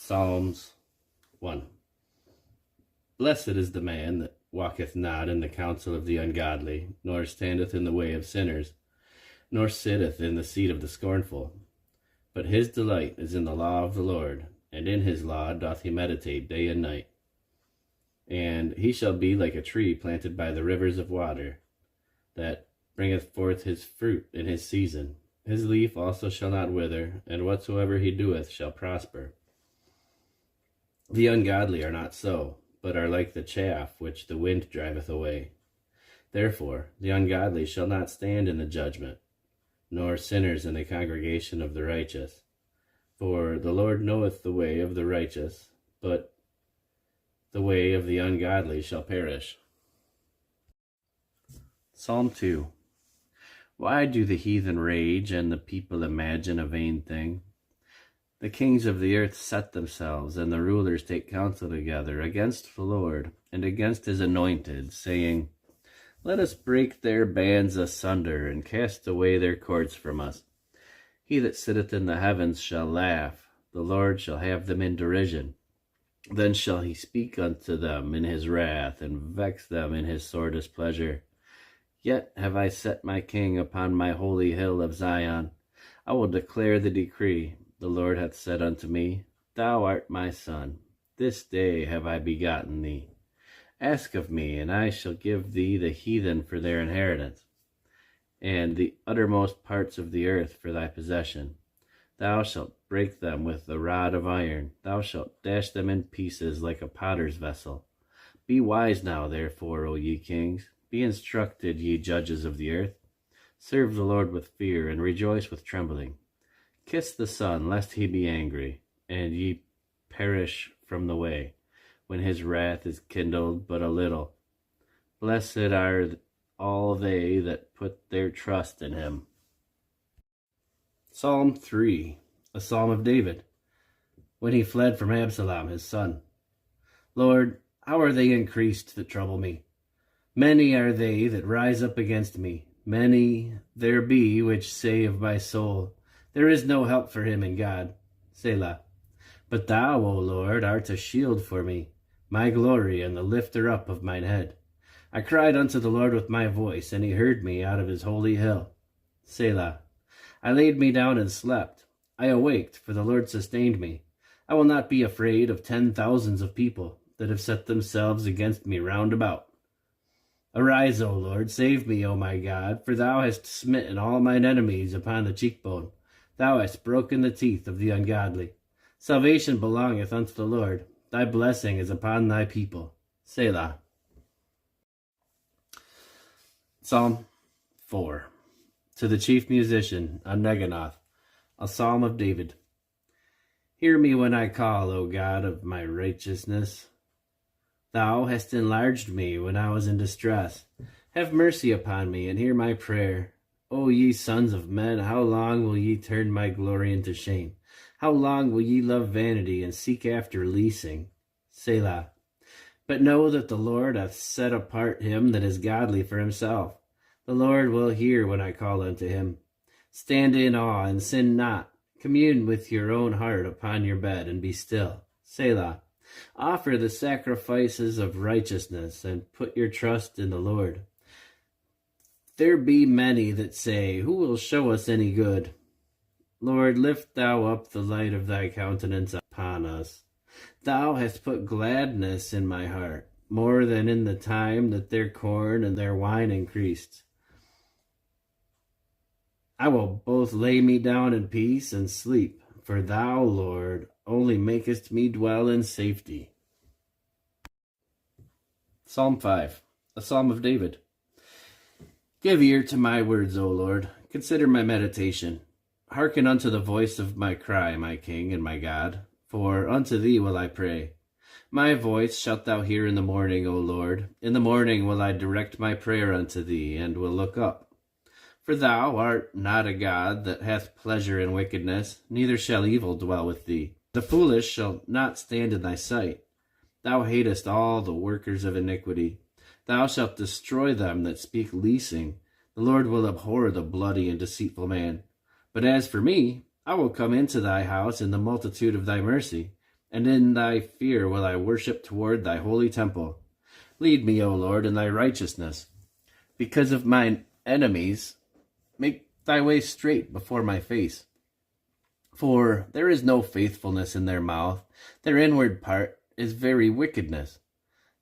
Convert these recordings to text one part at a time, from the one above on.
Psalms 1. Blessed is the man that walketh not in the counsel of the ungodly, nor standeth in the way of sinners, nor sitteth in the seat of the scornful. But his delight is in the law of the Lord, and in his law doth he meditate day and night. And he shall be like a tree planted by the rivers of water, that bringeth forth his fruit in his season. His leaf also shall not wither, and whatsoever he doeth shall prosper. The ungodly are not so, but are like the chaff which the wind driveth away. Therefore the ungodly shall not stand in the judgment, nor sinners in the congregation of the righteous. For the Lord knoweth the way of the righteous, but the way of the ungodly shall perish. Psalm 2. Why do the heathen rage, and the people imagine a vain thing? The kings of the earth set themselves, and the rulers take counsel together against the Lord, and against his anointed, saying, Let us break their bands asunder, and cast away their cords from us. He that sitteth in the heavens shall laugh, the Lord shall have them in derision. Then shall he speak unto them in his wrath, and vex them in his sore displeasure. Yet have I set my king upon my holy hill of Zion. I will declare the decree. The Lord hath said unto me, Thou art my son. This day have I begotten thee. Ask of me, and I shall give thee the heathen for their inheritance, and the uttermost parts of the earth for thy possession. Thou shalt break them with the rod of iron. Thou shalt dash them in pieces like a potter's vessel. Be wise now, therefore, O ye kings. Be instructed, ye judges of the earth. Serve the Lord with fear, and rejoice with trembling. Kiss the Son, lest he be angry, and ye perish from the way, when his wrath is kindled but a little. Blessed are all they that put their trust in him. Psalm 3, a psalm of David, when he fled from Absalom his son. Lord, how are they increased that trouble me? Many are they that rise up against me. Many there be which say of my soul, There is no help for him in God. Selah. But thou, O Lord, art a shield for me, my glory and the lifter up of mine head. I cried unto the Lord with my voice, and he heard me out of his holy hill. Selah. I laid me down and slept. I awaked, for the Lord sustained me. I will not be afraid of 10,000s of people that have set themselves against me round about. Arise, O Lord, save me, O my God, for thou hast smitten all mine enemies upon the cheekbone. Thou hast broken the teeth of the ungodly. Salvation belongeth unto the Lord. Thy blessing is upon thy people. Selah. Psalm 4. To the chief musician, on Neganoth, a psalm of David. Hear me when I call, O God of my righteousness. Thou hast enlarged me when I was in distress. Have mercy upon me, and hear my prayer. O ye sons of men, how long will ye turn my glory into shame? How long will ye love vanity, and seek after leasing? Selah. But know that the Lord hath set apart him that is godly for himself. The Lord will hear when I call unto him. Stand in awe, and sin not. Commune with your own heart upon your bed, and be still. Selah. Offer the sacrifices of righteousness, and put your trust in the Lord. There be many that say, Who will show us any good? Lord, lift thou up the light of thy countenance upon us. Thou hast put gladness in my heart, more than in the time that their corn and their wine increased. I will both lay me down in peace and sleep, for thou, Lord, only makest me dwell in safety. Psalm 5, a psalm of David. Give ear to my words, O Lord. Consider my meditation. Hearken unto the voice of my cry, my King and my God, for unto thee will I pray. My voice shalt thou hear in the morning, O Lord. In the morning will I direct my prayer unto thee, and will look up. For thou art not a God that hath pleasure in wickedness, neither shall evil dwell with thee. The foolish shall not stand in thy sight. Thou hatest all the workers of iniquity. Thou shalt destroy them that speak leasing. The Lord will abhor the bloody and deceitful man. But as for me, I will come into thy house in the multitude of thy mercy, and in thy fear will I worship toward thy holy temple. Lead me, O Lord, in thy righteousness. Because of mine enemies, make thy way straight before my face. For there is no faithfulness in their mouth, their inward part is very wickedness.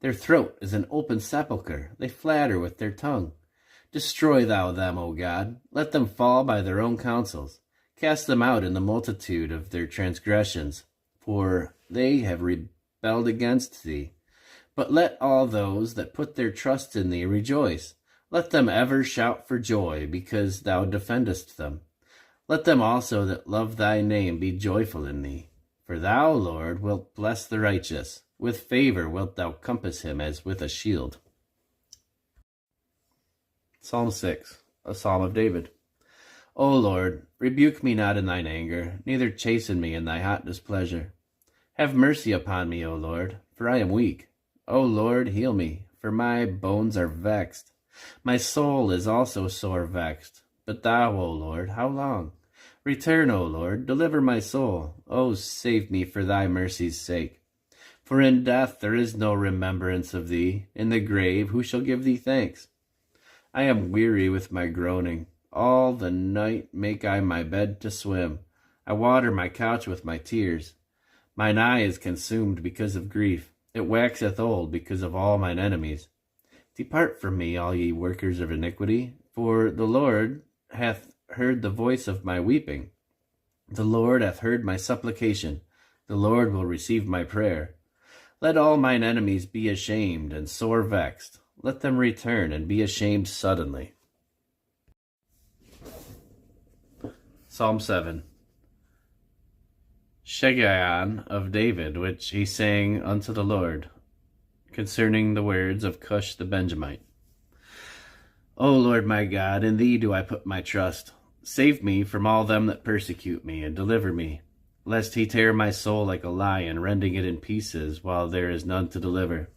Their throat is an open sepulchre, they flatter with their tongue. Destroy thou them, O God, let them fall by their own counsels. Cast them out in the multitude of their transgressions, for they have rebelled against thee. But let all those that put their trust in thee rejoice. Let them ever shout for joy, because thou defendest them. Let them also that love thy name be joyful in thee. For thou, Lord, wilt bless the righteous. With favor wilt thou compass him as with a shield. Psalm 6, a psalm of David. O Lord, rebuke me not in thine anger, neither chasten me in thy hot displeasure. Have mercy upon me, O Lord, for I am weak. O Lord, heal me, for my bones are vexed. My soul is also sore vexed. But thou, O Lord, how long? Return, O Lord, deliver my soul. O save me for thy mercy's sake. For in death there is no remembrance of thee. In the grave who shall give thee thanks? I am weary with my groaning. All the night make I my bed to swim. I water my couch with my tears. Mine eye is consumed because of grief. It waxeth old because of all mine enemies. Depart from me, all ye workers of iniquity, for the Lord hath heard the voice of my weeping. The Lord hath heard my supplication. The Lord will receive my prayer. Let all mine enemies be ashamed and sore vexed. Let them return and be ashamed suddenly. Psalm 7. Shegion of David, which he sang unto the Lord, concerning the words of Cush the Benjamite. O Lord my God, in thee do I put my trust. Save me from all them that persecute me, and deliver me, lest he tear my soul like a lion, rending it in pieces, while there is none to deliver.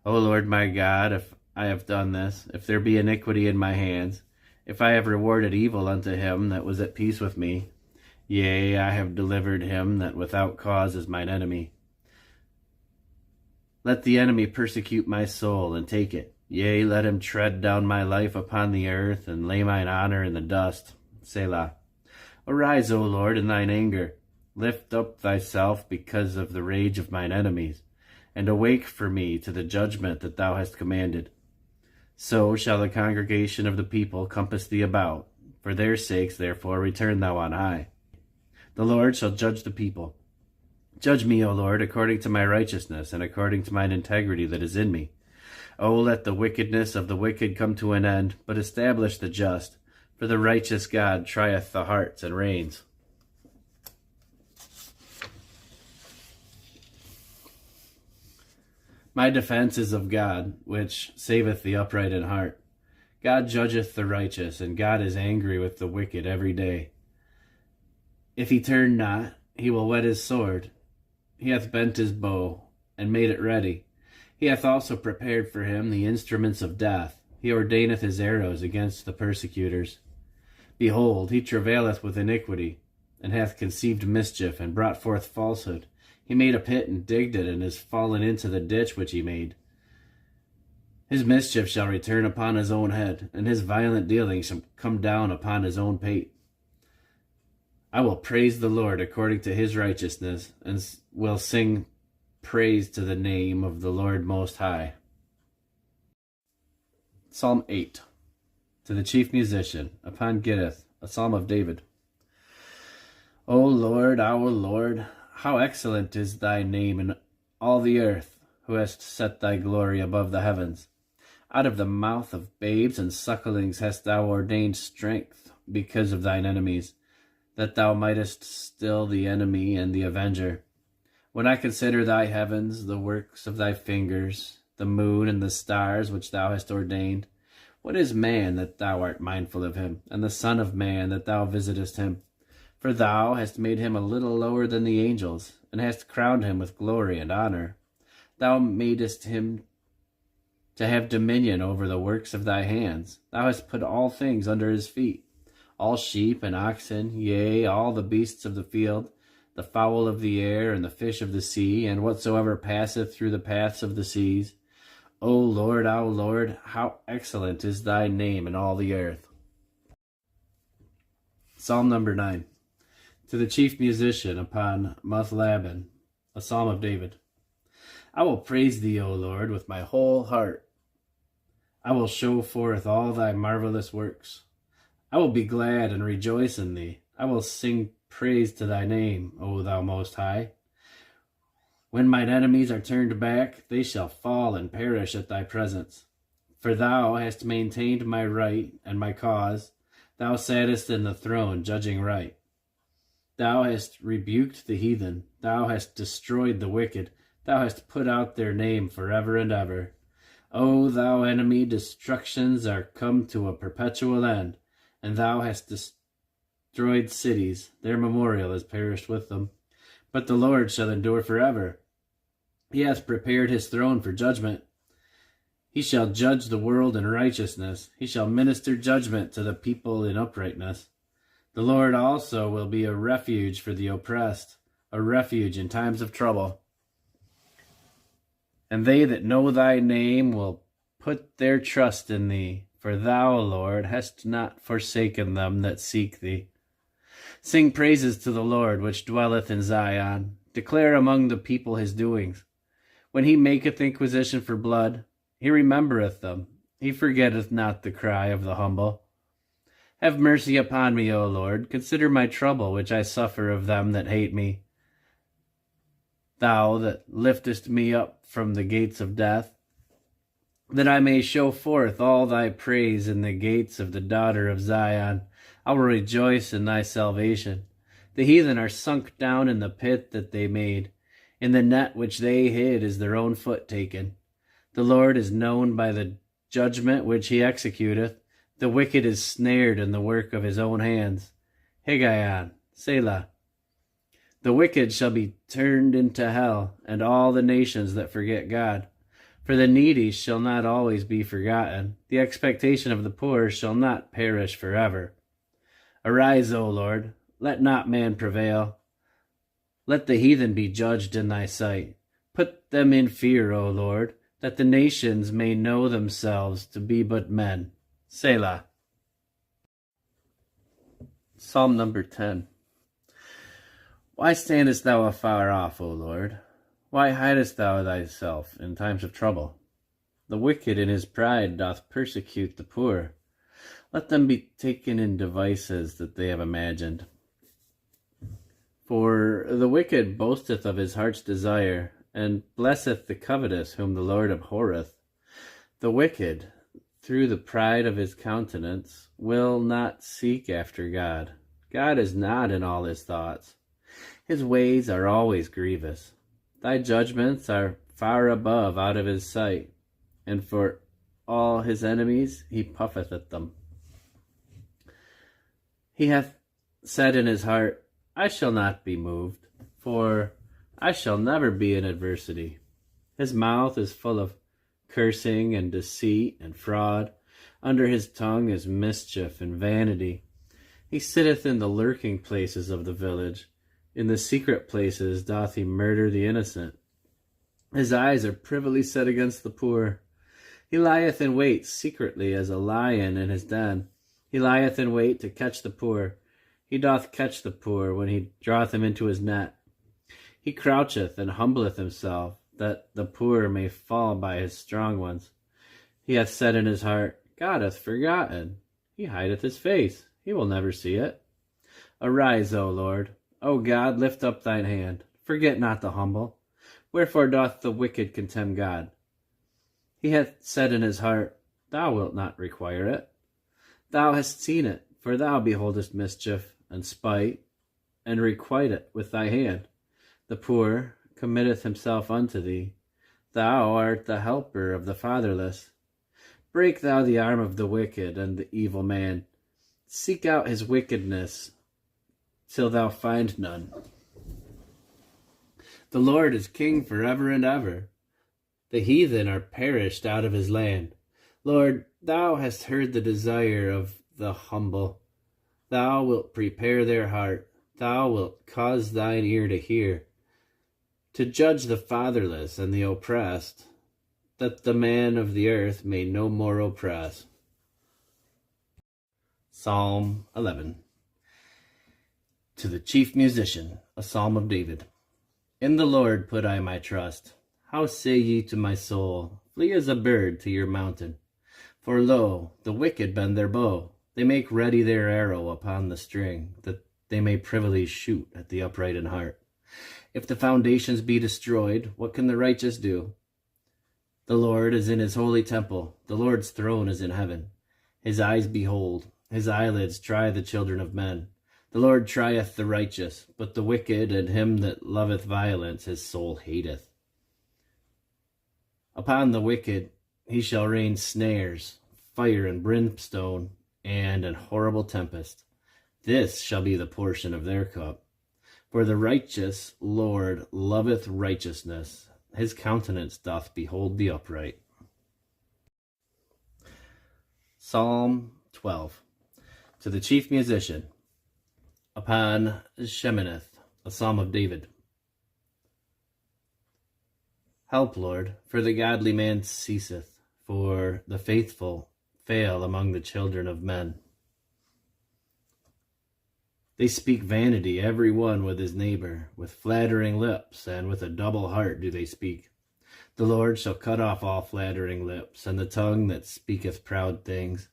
O Lord my God, if I have done this, if there be iniquity in my hands, if I have rewarded evil unto him that was at peace with me, yea, I have delivered him that without cause is mine enemy. Let the enemy persecute my soul, and take it. Yea, let him tread down my life upon the earth, and lay mine honor in the dust. Selah. Arise, O Lord, in thine anger. Lift up thyself because of the rage of mine enemies, and awake for me to the judgment that thou hast commanded. So shall the congregation of the people compass thee about. For their sakes, therefore, return thou on high. The Lord shall judge the people. Judge me, O Lord, according to my righteousness, and according to mine integrity that is in me. O let the wickedness of the wicked come to an end, but establish the just. For the righteous God trieth the hearts and reins. My defense is of God, which saveth the upright in heart. God judgeth the righteous, and God is angry with the wicked every day. If he turn not, he will whet his sword. He hath bent his bow, and made it ready. He hath also prepared for him the instruments of death. He ordaineth his arrows against the persecutors. Behold, he travaileth with iniquity, and hath conceived mischief, and brought forth falsehood. He made a pit, and digged it, and is fallen into the ditch which he made. His mischief shall return upon his own head, and his violent dealings shall come down upon his own pate. I will praise the Lord according to his righteousness, and will sing praise to the name of the Lord Most High. Psalm 8. To the chief musician, upon Gittith, a psalm of David. O Lord, our Lord, how excellent is thy name in all the earth, who hast set thy glory above the heavens. Out of the mouth of babes and sucklings hast thou ordained strength because of thine enemies, that thou mightest still the enemy and the avenger. When I consider thy heavens, the works of thy fingers, the moon and the stars which thou hast ordained, what is man that thou art mindful of him, and the son of man that thou visitest him? For thou hast made him a little lower than the angels, and hast crowned him with glory and honor. Thou madest him to have dominion over the works of thy hands. Thou hast put all things under his feet, all sheep and oxen, yea, all the beasts of the field, the fowl of the air, and the fish of the sea, and whatsoever passeth through the paths of the seas. O Lord, how excellent is thy name in all the earth. Psalm number 9. To the chief musician upon Muthlabben, a psalm of David. I will praise thee, O Lord, with my whole heart. I will show forth all thy marvelous works. I will be glad and rejoice in thee. I will sing praise to thy name, O thou most high. When mine enemies are turned back, they shall fall and perish at thy presence. For thou hast maintained my right and my cause. Thou sattest in the throne, judging right. Thou hast rebuked the heathen. Thou hast destroyed the wicked. Thou hast put out their name forever and ever. O thou enemy, destructions are come to a perpetual end, and thou hast destroyed cities. Their memorial is perished with them. But the Lord shall endure forever. He hath prepared his throne for judgment. He shall judge the world in righteousness. He shall minister judgment to the people in uprightness. The Lord also will be a refuge for the oppressed, a refuge in times of trouble. And they that know thy name will put their trust in thee, for thou, Lord, hast not forsaken them that seek thee. Sing praises to the Lord, which dwelleth in Zion. Declare among the people his doings. When he maketh inquisition for blood, he remembereth them. He forgetteth not the cry of the humble. Have mercy upon me, O Lord. Consider my trouble, which I suffer of them that hate me. Thou that liftest me up from the gates of death, that I may show forth all thy praise in the gates of the daughter of Zion. I will rejoice in thy salvation. The heathen are sunk down in the pit that they made. In the net which they hid is their own foot taken. The Lord is known by the judgment which he executeth. The wicked is snared in the work of his own hands. Higgaion, Selah. The wicked shall be turned into hell, and all the nations that forget God. For the needy shall not always be forgotten. The expectation of the poor shall not perish forever. Arise, O Lord, let not man prevail. Let the heathen be judged in thy sight. Put them in fear, O Lord, that the nations may know themselves to be but men. Selah. Psalm number 10. Why standest thou afar off, O Lord? Why hidest thou thyself in times of trouble? The wicked in his pride doth persecute the poor. Let them be taken in devices that they have imagined. For the wicked boasteth of his heart's desire, and blesseth the covetous whom the Lord abhorreth. The wicked, through the pride of his countenance, will not seek after God. God is not in all his thoughts. His ways are always grievous. Thy judgments are far above out of his sight, and for all his enemies he puffeth at them. He hath said in his heart, I shall not be moved, for I shall never be in adversity. His mouth is full of cursing and deceit and fraud. Under his tongue is mischief and vanity. He sitteth in the lurking places of the village. In the secret places doth he murder the innocent. His eyes are privily set against the poor. He lieth in wait secretly as a lion in his den. He lieth in wait to catch the poor. He doth catch the poor when he draweth him into his net. He croucheth and humbleth himself, that the poor may fall by his strong ones. He hath said in his heart, God hath forgotten. He hideth his face. He will never see it. Arise, O Lord. O God, lift up thine hand. Forget not the humble. Wherefore doth the wicked contemn God? He hath said in his heart, Thou wilt not require it. Thou hast seen it, for thou beholdest mischief and spite, and requite it with thy hand. The poor committeth himself unto thee. Thou art the helper of the fatherless. Break thou the arm of the wicked and the evil man. Seek out his wickedness till thou find none. The Lord is king forever and ever. The heathen are perished out of his land. Lord, thou hast heard the desire of the humble. Thou wilt prepare their heart. thou wilt cause thine ear to hear, to judge the fatherless and the oppressed, that the man of the earth may no more oppress. Psalm 11. To the chief musician, a psalm of David. In the Lord put I my trust. How say ye to my soul, flee as a bird to your mountain? For lo, the wicked bend their bow, they make ready their arrow upon the string, that they may privily shoot at the upright in heart. If the foundations be destroyed, what can the righteous do? The Lord is in his holy temple, the Lord's throne is in heaven. His eyes behold, his eyelids try the children of men. The Lord trieth the righteous, but the wicked and him that loveth violence his soul hateth. Upon the wicked he shall rain snares, fire and brimstone, and an horrible tempest. This shall be the portion of their cup. For the righteous Lord loveth righteousness, his countenance doth behold the upright. Psalm 12. To the chief musician, upon Sheminith, a psalm of David. Help, Lord, for the godly man ceaseth, for the faithful fail among the children of men. They speak vanity, every one with his neighbor, with flattering lips, and with a double heart do they speak. The Lord shall cut off all flattering lips, and the tongue that speaketh proud things,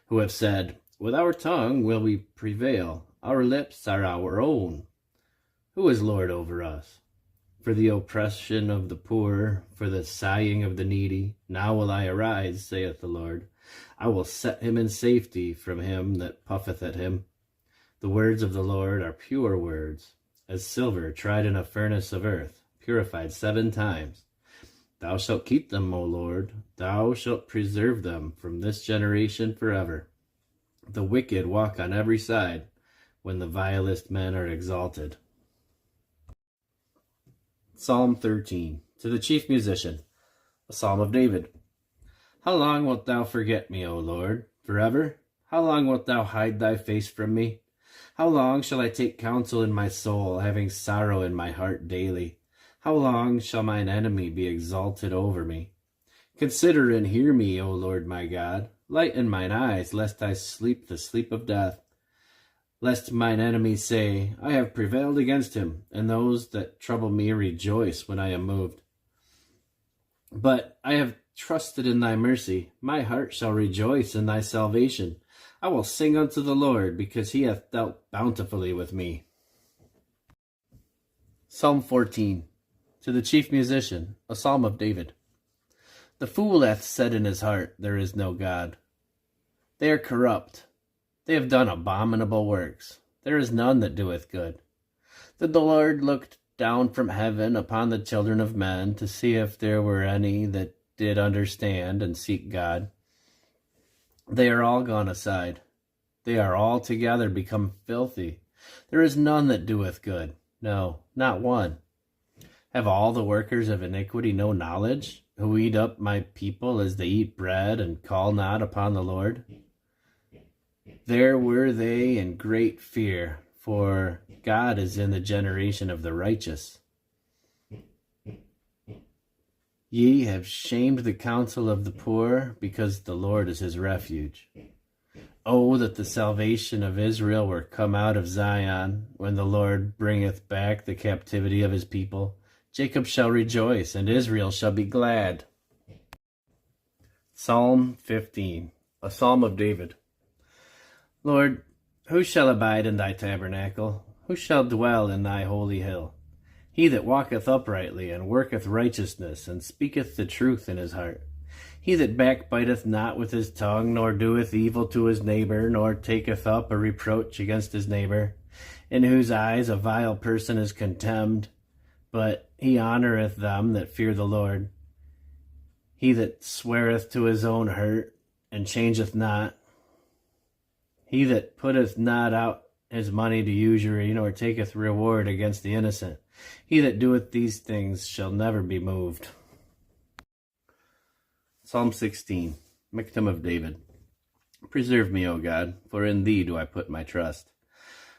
who have said, with our tongue will we prevail, our lips are our own. Who is Lord over us? For the oppression of the poor, for the sighing of the needy, now will I arise, saith the Lord. I will set him in safety from him that puffeth at him. The words of the Lord are pure words, as silver tried in a furnace of earth, purified 7 times. Thou shalt keep them, O Lord, thou shalt preserve them from this generation forever. The wicked walk on every side, when the vilest men are exalted. Psalm 13. To the chief musician, a psalm of David. How long wilt thou forget me, O Lord? Forever? How long wilt thou hide thy face from me? How long shall I take counsel in my soul, having sorrow in my heart daily? How long shall mine enemy be exalted over me? Consider and hear me, O Lord my God. Lighten mine eyes, lest I sleep the sleep of death. Lest mine enemies say, I have prevailed against him, and those that trouble me rejoice when I am moved. But I have trusted in thy mercy. My heart shall rejoice in thy salvation. I will sing unto the Lord, because he hath dealt bountifully with me. Psalm 14. To the chief musician, a psalm of David. The fool hath said in his heart, there is no God. They are corrupt. They have done abominable works. There is none that doeth good. Then the Lord looked down from heaven upon the children of men, to see if there were any that did understand and seek God. They are all gone aside. They are altogether become filthy. There is none that doeth good. No, not one. Have all the workers of iniquity no knowledge, who eat up my people as they eat bread, and call not upon the Lord? There were they in great fear, for God is in the generation of the righteous. Ye have shamed the counsel of the poor, because the Lord is his refuge. Oh, that the salvation of Israel were come out of Zion, when the Lord bringeth back the captivity of his people. Jacob shall rejoice, and Israel shall be glad. Psalm 15, a psalm of David. Lord, who shall abide in thy tabernacle? Who shall dwell in thy holy hill? He that walketh uprightly, and worketh righteousness, and speaketh the truth in his heart. He that backbiteth not with his tongue, nor doeth evil to his neighbor, nor taketh up a reproach against his neighbor, in whose eyes a vile person is contemned, but he honoureth them that fear the Lord. He that sweareth to his own hurt, and changeth not. He that putteth not out his money to usury, nor taketh reward against the innocent. He that doeth these things shall never be moved. Psalm 16, Miktam of David. Preserve me, O God, for in thee do I put my trust.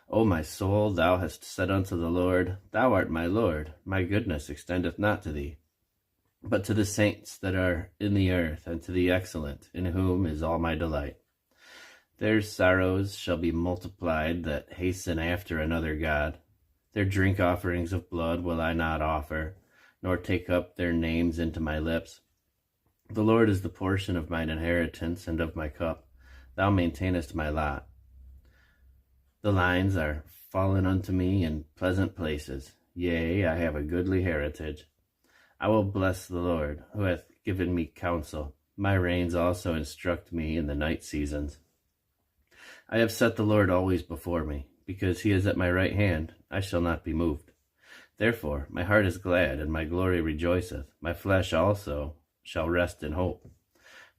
O my soul, thou hast said unto the Lord, Thou art my Lord, my goodness extendeth not to thee, but to the saints that are in the earth, and to the excellent, in whom is all my delight. Their sorrows shall be multiplied that hasten after another god. Their drink offerings of blood will I not offer, nor take up their names into my lips. The Lord is the portion of mine inheritance and of my cup. Thou maintainest my lot. The lines are fallen unto me in pleasant places. Yea, I have a goodly heritage. I will bless the Lord, who hath given me counsel. My reins also instruct me in the night seasons. I have set the Lord always before me. Because he is at my right hand, I shall not be moved. Therefore my heart is glad, and my glory rejoiceth. My flesh also shall rest in hope.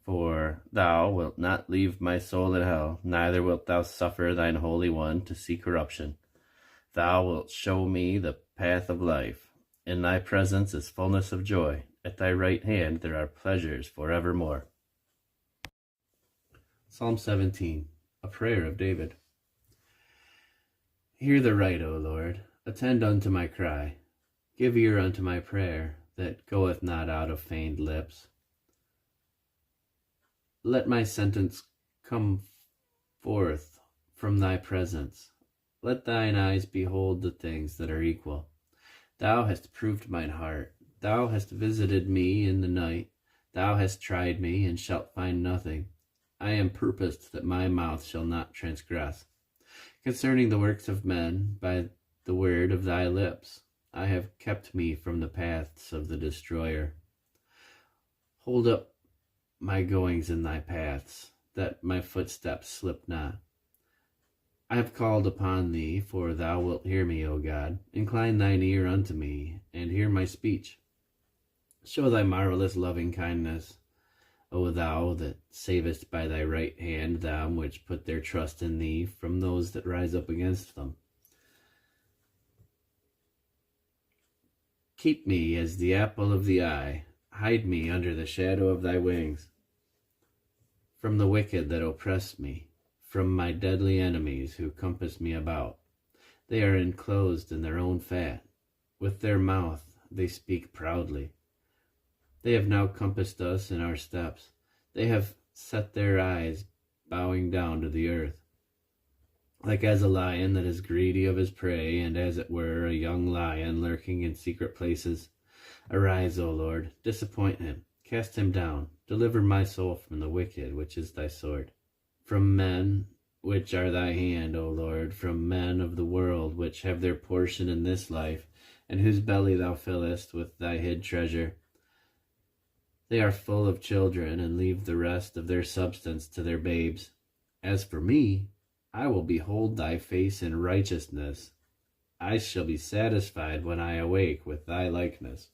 For thou wilt not leave my soul in hell, neither wilt thou suffer thine Holy One to see corruption. Thou wilt show me the path of life. In thy presence is fullness of joy. At thy right hand there are pleasures forevermore. Psalm 17, a prayer of David. Hear the right, O Lord. Attend unto my cry. Give ear unto my prayer, that goeth not out of feigned lips. Let my sentence come forth from thy presence. Let thine eyes behold the things that are equal. Thou hast proved mine heart. Thou hast visited me in the night. Thou hast tried me, and shalt find nothing. I am purposed that my mouth shall not transgress. Concerning the works of men, by the word of thy lips, I have kept me from the paths of the destroyer. Hold up my goings in thy paths, that my footsteps slip not. I have called upon thee, for thou wilt hear me, O God. Incline thine ear unto me, and hear my speech. Show thy marvelous loving kindness, O thou that savest by thy right hand them which put their trust in thee from those that rise up against them. Keep me as the apple of the eye. Hide me under the shadow of thy wings. From the wicked that oppress me, from my deadly enemies who compass me about. They are enclosed in their own fat. With their mouth they speak proudly. They have now compassed us in our steps. They have set their eyes bowing down to the earth. Like as a lion that is greedy of his prey, and as it were a young lion lurking in secret places. Arise, O Lord, disappoint him, cast him down, deliver my soul from the wicked, which is thy sword. From men which are thy hand, O Lord, from men of the world, which have their portion in this life, and whose belly thou fillest with thy hid treasure. They are full of children, and leave the rest of their substance to their babes. As for me, I will behold thy face in righteousness. I shall be satisfied when I awake with thy likeness.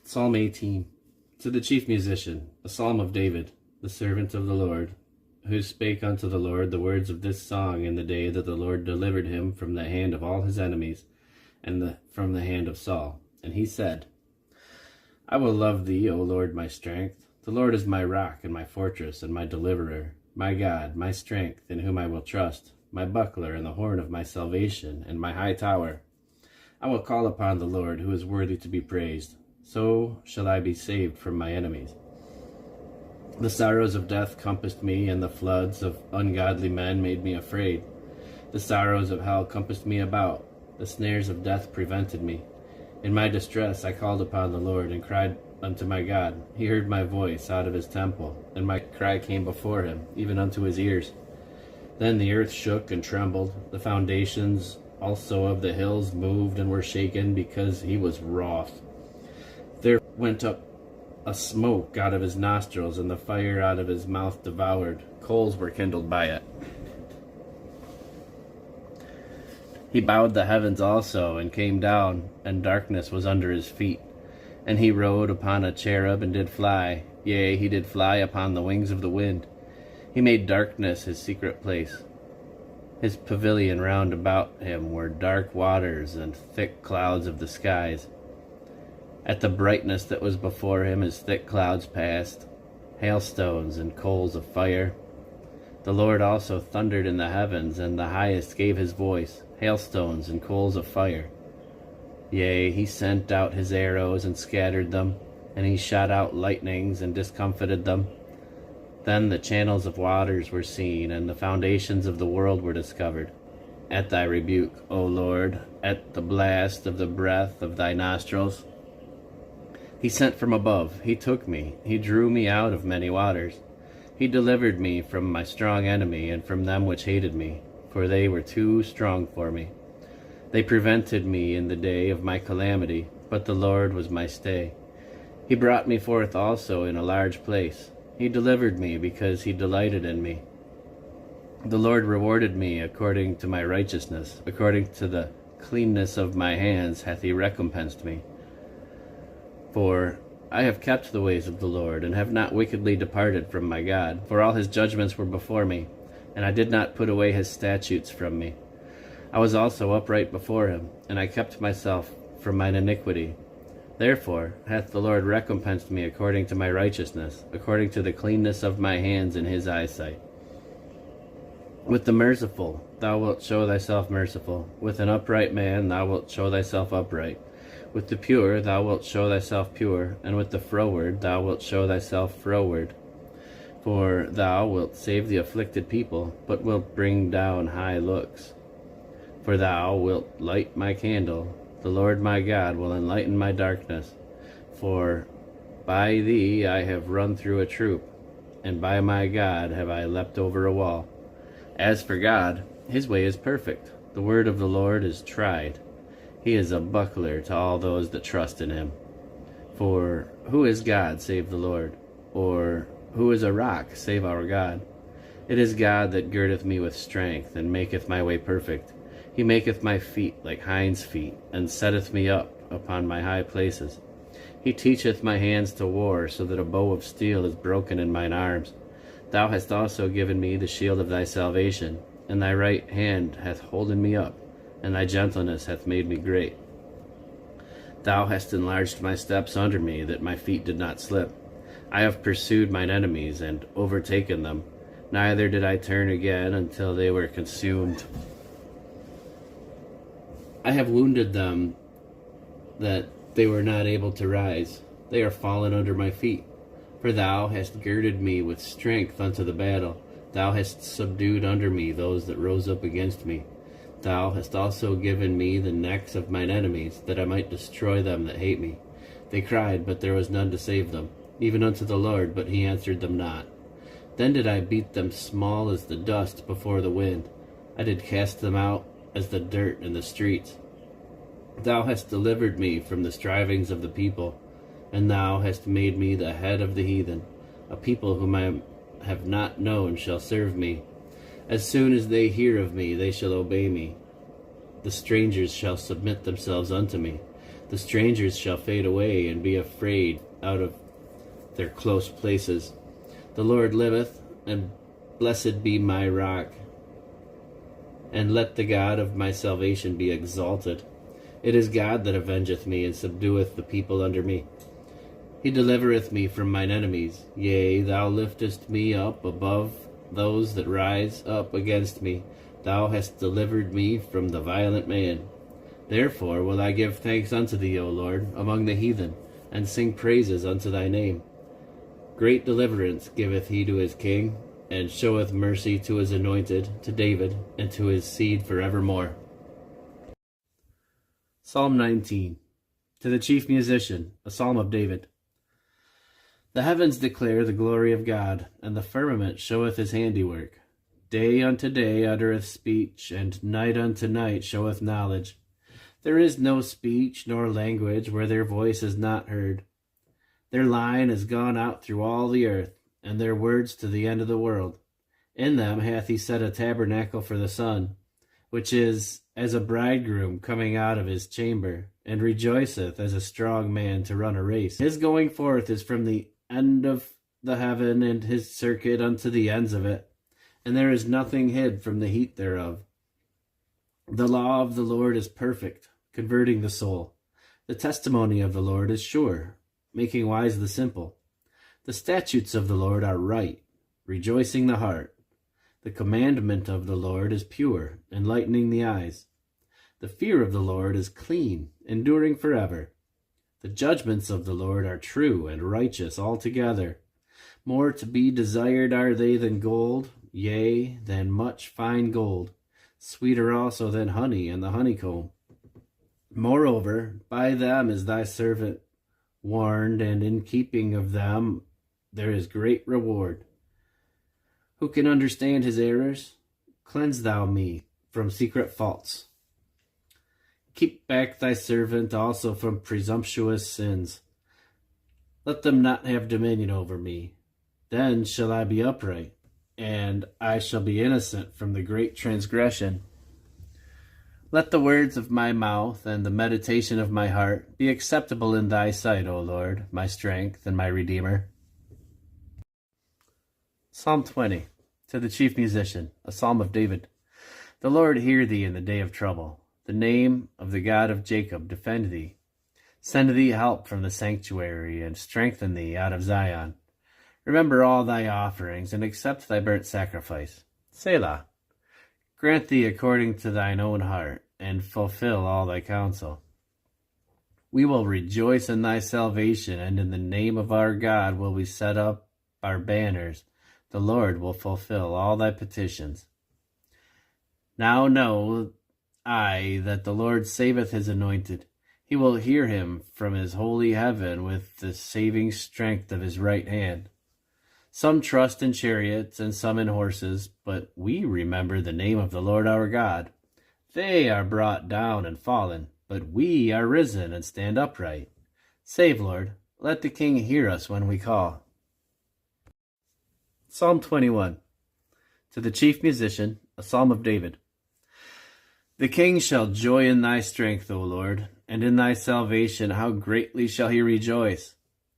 Psalm 18. To the chief musician, a psalm of David, the servant of the Lord, who spake unto the Lord the words of this song in the day that the Lord delivered him from the hand of all his enemies, and from the hand of Saul. And he said, I will love thee, O Lord, my strength. The Lord is my rock and my fortress and my deliverer, my God, my strength, in whom I will trust, my buckler and the horn of my salvation, and my high tower. I will call upon the Lord, who is worthy to be praised. So shall I be saved from my enemies. The sorrows of death compassed me, and the floods of ungodly men made me afraid. The sorrows of hell compassed me about. The snares of death prevented me. In my distress I called upon the Lord, and cried unto my God. He heard my voice out of his temple, and my cry came before him, even unto his ears. Then the earth shook and trembled. The foundations also of the hills moved and were shaken, because he was wroth. There went up a smoke out of his nostrils, and the fire out of his mouth devoured. Coals were kindled by it. He bowed the heavens also, and came down, and darkness was under his feet. And he rode upon a cherub, and did fly. Yea, he did fly upon the wings of the wind. He made darkness his secret place. His pavilion round about him were dark waters, and thick clouds of the skies. At the brightness that was before him his thick clouds passed, hailstones and coals of fire. The Lord also thundered in the heavens, and the highest gave his voice, hailstones and coals of fire. Yea, he sent out his arrows and scattered them, and he shot out lightnings and discomfited them. Then the channels of waters were seen, and the foundations of the world were discovered. At thy rebuke, O Lord, at the blast of the breath of thy nostrils. He sent from above, he took me, he drew me out of many waters. He delivered me from my strong enemy, and from them which hated me, for they were too strong for me. They prevented me in the day of my calamity, but the Lord was my stay. He brought me forth also in a large place. He delivered me because he delighted in me. The Lord rewarded me according to my righteousness, according to the cleanness of my hands hath he recompensed me. For I have kept the ways of the Lord, and have not wickedly departed from my God. For all his judgments were before me, and I did not put away his statutes from me. I was also upright before him, and I kept myself from mine iniquity. Therefore hath the Lord recompensed me according to my righteousness, according to the cleanness of my hands in his eyesight. With the merciful thou wilt show thyself merciful. With an upright man thou wilt show thyself upright. With the pure thou wilt show thyself pure, and with the froward thou wilt show thyself froward. For thou wilt save the afflicted people, but wilt bring down high looks. For thou wilt light my candle, the Lord my God will enlighten my darkness. For by thee I have run through a troop, and by my God have I leapt over a wall. As for God, his way is perfect. The word of the Lord is tried. He is a buckler to all those that trust in him. For who is God save the Lord? Or who is a rock save our God? It is God that girdeth me with strength, and maketh my way perfect. He maketh my feet like hinds' feet, and setteth me up upon my high places. He teacheth my hands to war, so that a bow of steel is broken in mine arms. Thou hast also given me the shield of thy salvation, and thy right hand hath holden me up, and thy gentleness hath made me great. Thou hast enlarged my steps under me, that my feet did not slip. I have pursued mine enemies, and overtaken them. Neither did I turn again until they were consumed. I have wounded them, that they were not able to rise. They are fallen under my feet. For thou hast girded me with strength unto the battle. Thou hast subdued under me those that rose up against me. Thou hast also given me the necks of mine enemies, that I might destroy them that hate me. They cried, but there was none to save them, even unto the Lord, but he answered them not. Then did I beat them small as the dust before the wind. I did cast them out as the dirt in the streets. Thou hast delivered me from the strivings of the people, and thou hast made me the head of the heathen. A people whom I have not known shall serve me. As soon as they hear of me, they shall obey me. The strangers shall submit themselves unto me. The strangers shall fade away and be afraid out of their close places. The Lord liveth, and blessed be my rock. And let the God of my salvation be exalted. It is God that avengeth me, and subdueth the people under me. He delivereth me from mine enemies. Yea, thou liftest me up above those that rise up against me. Thou hast delivered me from the violent man. Therefore will I give thanks unto thee, O Lord, among the heathen, and sing praises unto thy name. Great deliverance giveth he to his king, and showeth mercy to his anointed, to David, and to his seed forevermore. Psalm 19. To the chief musician, a psalm of David. The heavens declare the glory of God, and the firmament showeth his handiwork. Day unto day uttereth speech, and night unto night showeth knowledge. There is no speech nor language where their voice is not heard. Their line is gone out through all the earth, and their words to the end of the world. In them hath he set a tabernacle for the sun, which is as a bridegroom coming out of his chamber, and rejoiceth as a strong man to run a race. His going forth is from the end of the heaven, and his circuit unto the ends of it, and there is nothing hid from the heat thereof. The law of the Lord is perfect, converting the soul. The testimony of the Lord is sure, making wise the simple. The statutes of the Lord are right, rejoicing the heart. The commandment of the Lord is pure, enlightening the eyes. The fear of the Lord is clean, enduring forever. The judgments of the Lord are true and righteous altogether. More to be desired are they than gold, yea, than much fine gold, sweeter also than honey and the honeycomb. Moreover, by them is thy servant warned, and in keeping of them there is great reward. Who can understand his errors? Cleanse thou me from secret faults. Keep back thy servant also from presumptuous sins. Let them not have dominion over me. Then shall I be upright, and I shall be innocent from the great transgression. Let the words of my mouth and the meditation of my heart be acceptable in thy sight, O Lord, my strength and my Redeemer. Psalm 20, to the chief musician, a psalm of David. The Lord hear thee in the day of trouble. The name of the God of Jacob defend thee. Send thee help from the sanctuary, and strengthen thee out of Zion. Remember all thy offerings, and accept thy burnt sacrifice. Selah. Grant thee according to thine own heart, and fulfill all thy counsel. We will rejoice in thy salvation, and in the name of our God will we set up our banners. The Lord will fulfill all thy petitions. Now know I that the Lord saveth his anointed. He will hear him from his holy heaven with the saving strength of his right hand. Some trust in chariots and some in horses, but we remember the name of the Lord our God. They are brought down and fallen, but we are risen and stand upright. Save, Lord, let the King hear us when we call. Psalm 21, to the chief musician, a psalm of David. The king shall joy in thy strength, O Lord, and in thy salvation how greatly shall he rejoice.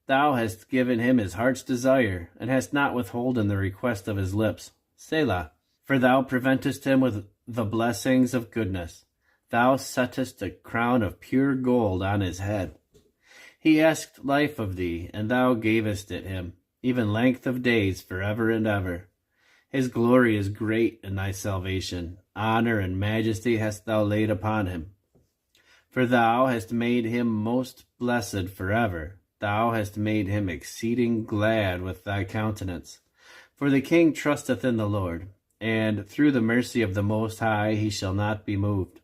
Thou hast given him his heart's desire, and hast not withholden the request of his lips. Selah. For thou preventest him with the blessings of goodness. Thou settest a crown of pure gold on his head. He asked life of thee, and thou gavest it him, even length of days forever and ever. His glory is great in thy salvation. Honor and majesty hast thou laid upon him. For thou hast made him most blessed forever. Thou hast made him exceeding glad with thy countenance. For the king trusteth in the Lord, and through the mercy of the Most High he shall not be moved.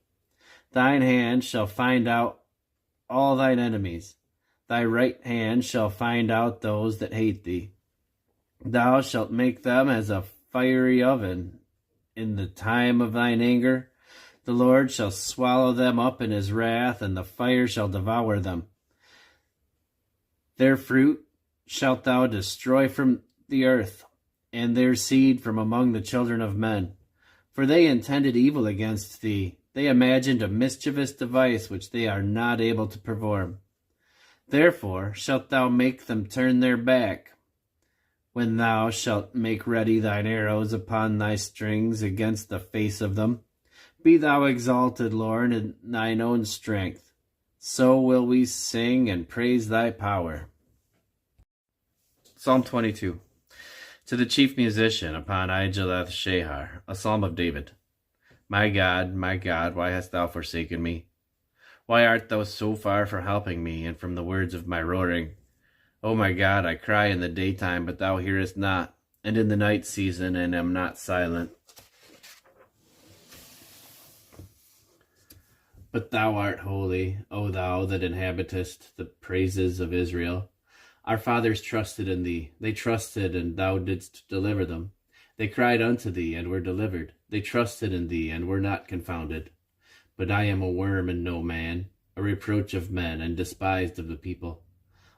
Thine hand shall find out all thine enemies. Thy right hand shall find out those that hate thee. Thou shalt make them as a fiery oven in the time of thine anger. The Lord shall swallow them up in his wrath, and the fire shall devour them. Their fruit shalt thou destroy from the earth, and their seed from among the children of men. For they intended evil against thee. They imagined a mischievous device which they are not able to perform. Therefore shalt thou make them turn their back, when thou shalt make ready thine arrows upon thy strings against the face of them. Be thou exalted, Lord, in thine own strength. So will we sing and praise thy power. Psalm 22, to the chief musician upon Ijeleth-Shehar, a psalm of David. My God, why hast thou forsaken me? Why art thou so far from helping me, and from the words of my roaring? O my God, I cry in the daytime, but thou hearest not, and in the night season, and am not silent. But thou art holy, O thou that inhabitest the praises of Israel. Our fathers trusted in thee. They trusted, and thou didst deliver them. They cried unto thee, and were delivered. They trusted in thee, and were not confounded. But I am a worm and no man, a reproach of men, and despised of the people.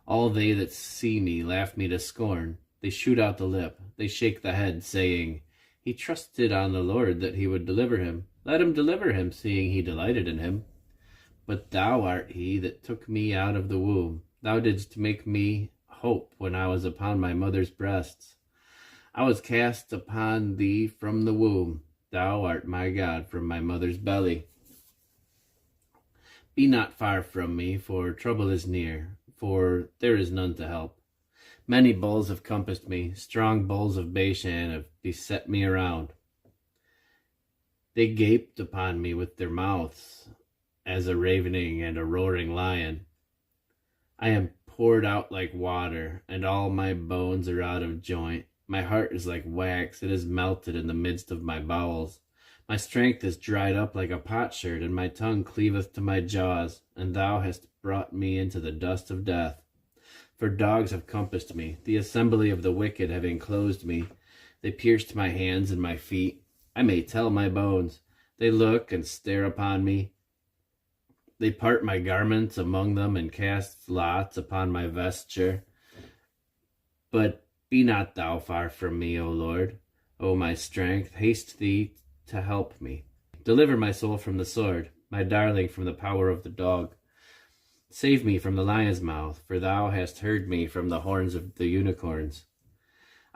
All they that see me laugh me to scorn. They shoot out the lip. They shake the head, saying, He trusted on the Lord that he would deliver him. Let him deliver him, seeing he delighted in him. But thou art he that took me out of the womb. Thou didst make me hope when I was upon my mother's breasts. I was cast upon thee from the womb. Thou art my God from my mother's belly. Be not far from me, for trouble is near, for there is none to help. Many bulls have compassed me, strong bulls of Bashan have beset me around. They gaped upon me with their mouths, as a ravening and a roaring lion. I am poured out like water, and all my bones are out of joint. My heart is like wax, it is melted in the midst of my bowels. My strength is dried up like a potsherd, and my tongue cleaveth to my jaws, and thou hast brought me into the dust of death. For dogs have compassed me, the assembly of the wicked have enclosed me. They pierced my hands and my feet. I may tell my bones. They look and stare upon me. They part my garments among them, and cast lots upon my vesture. But be not thou far from me, O Lord. O my strength, haste thee to help me. Deliver my soul from the sword, my darling from the power of the dog. Save me from the lion's mouth, for thou hast heard me from the horns of the unicorns.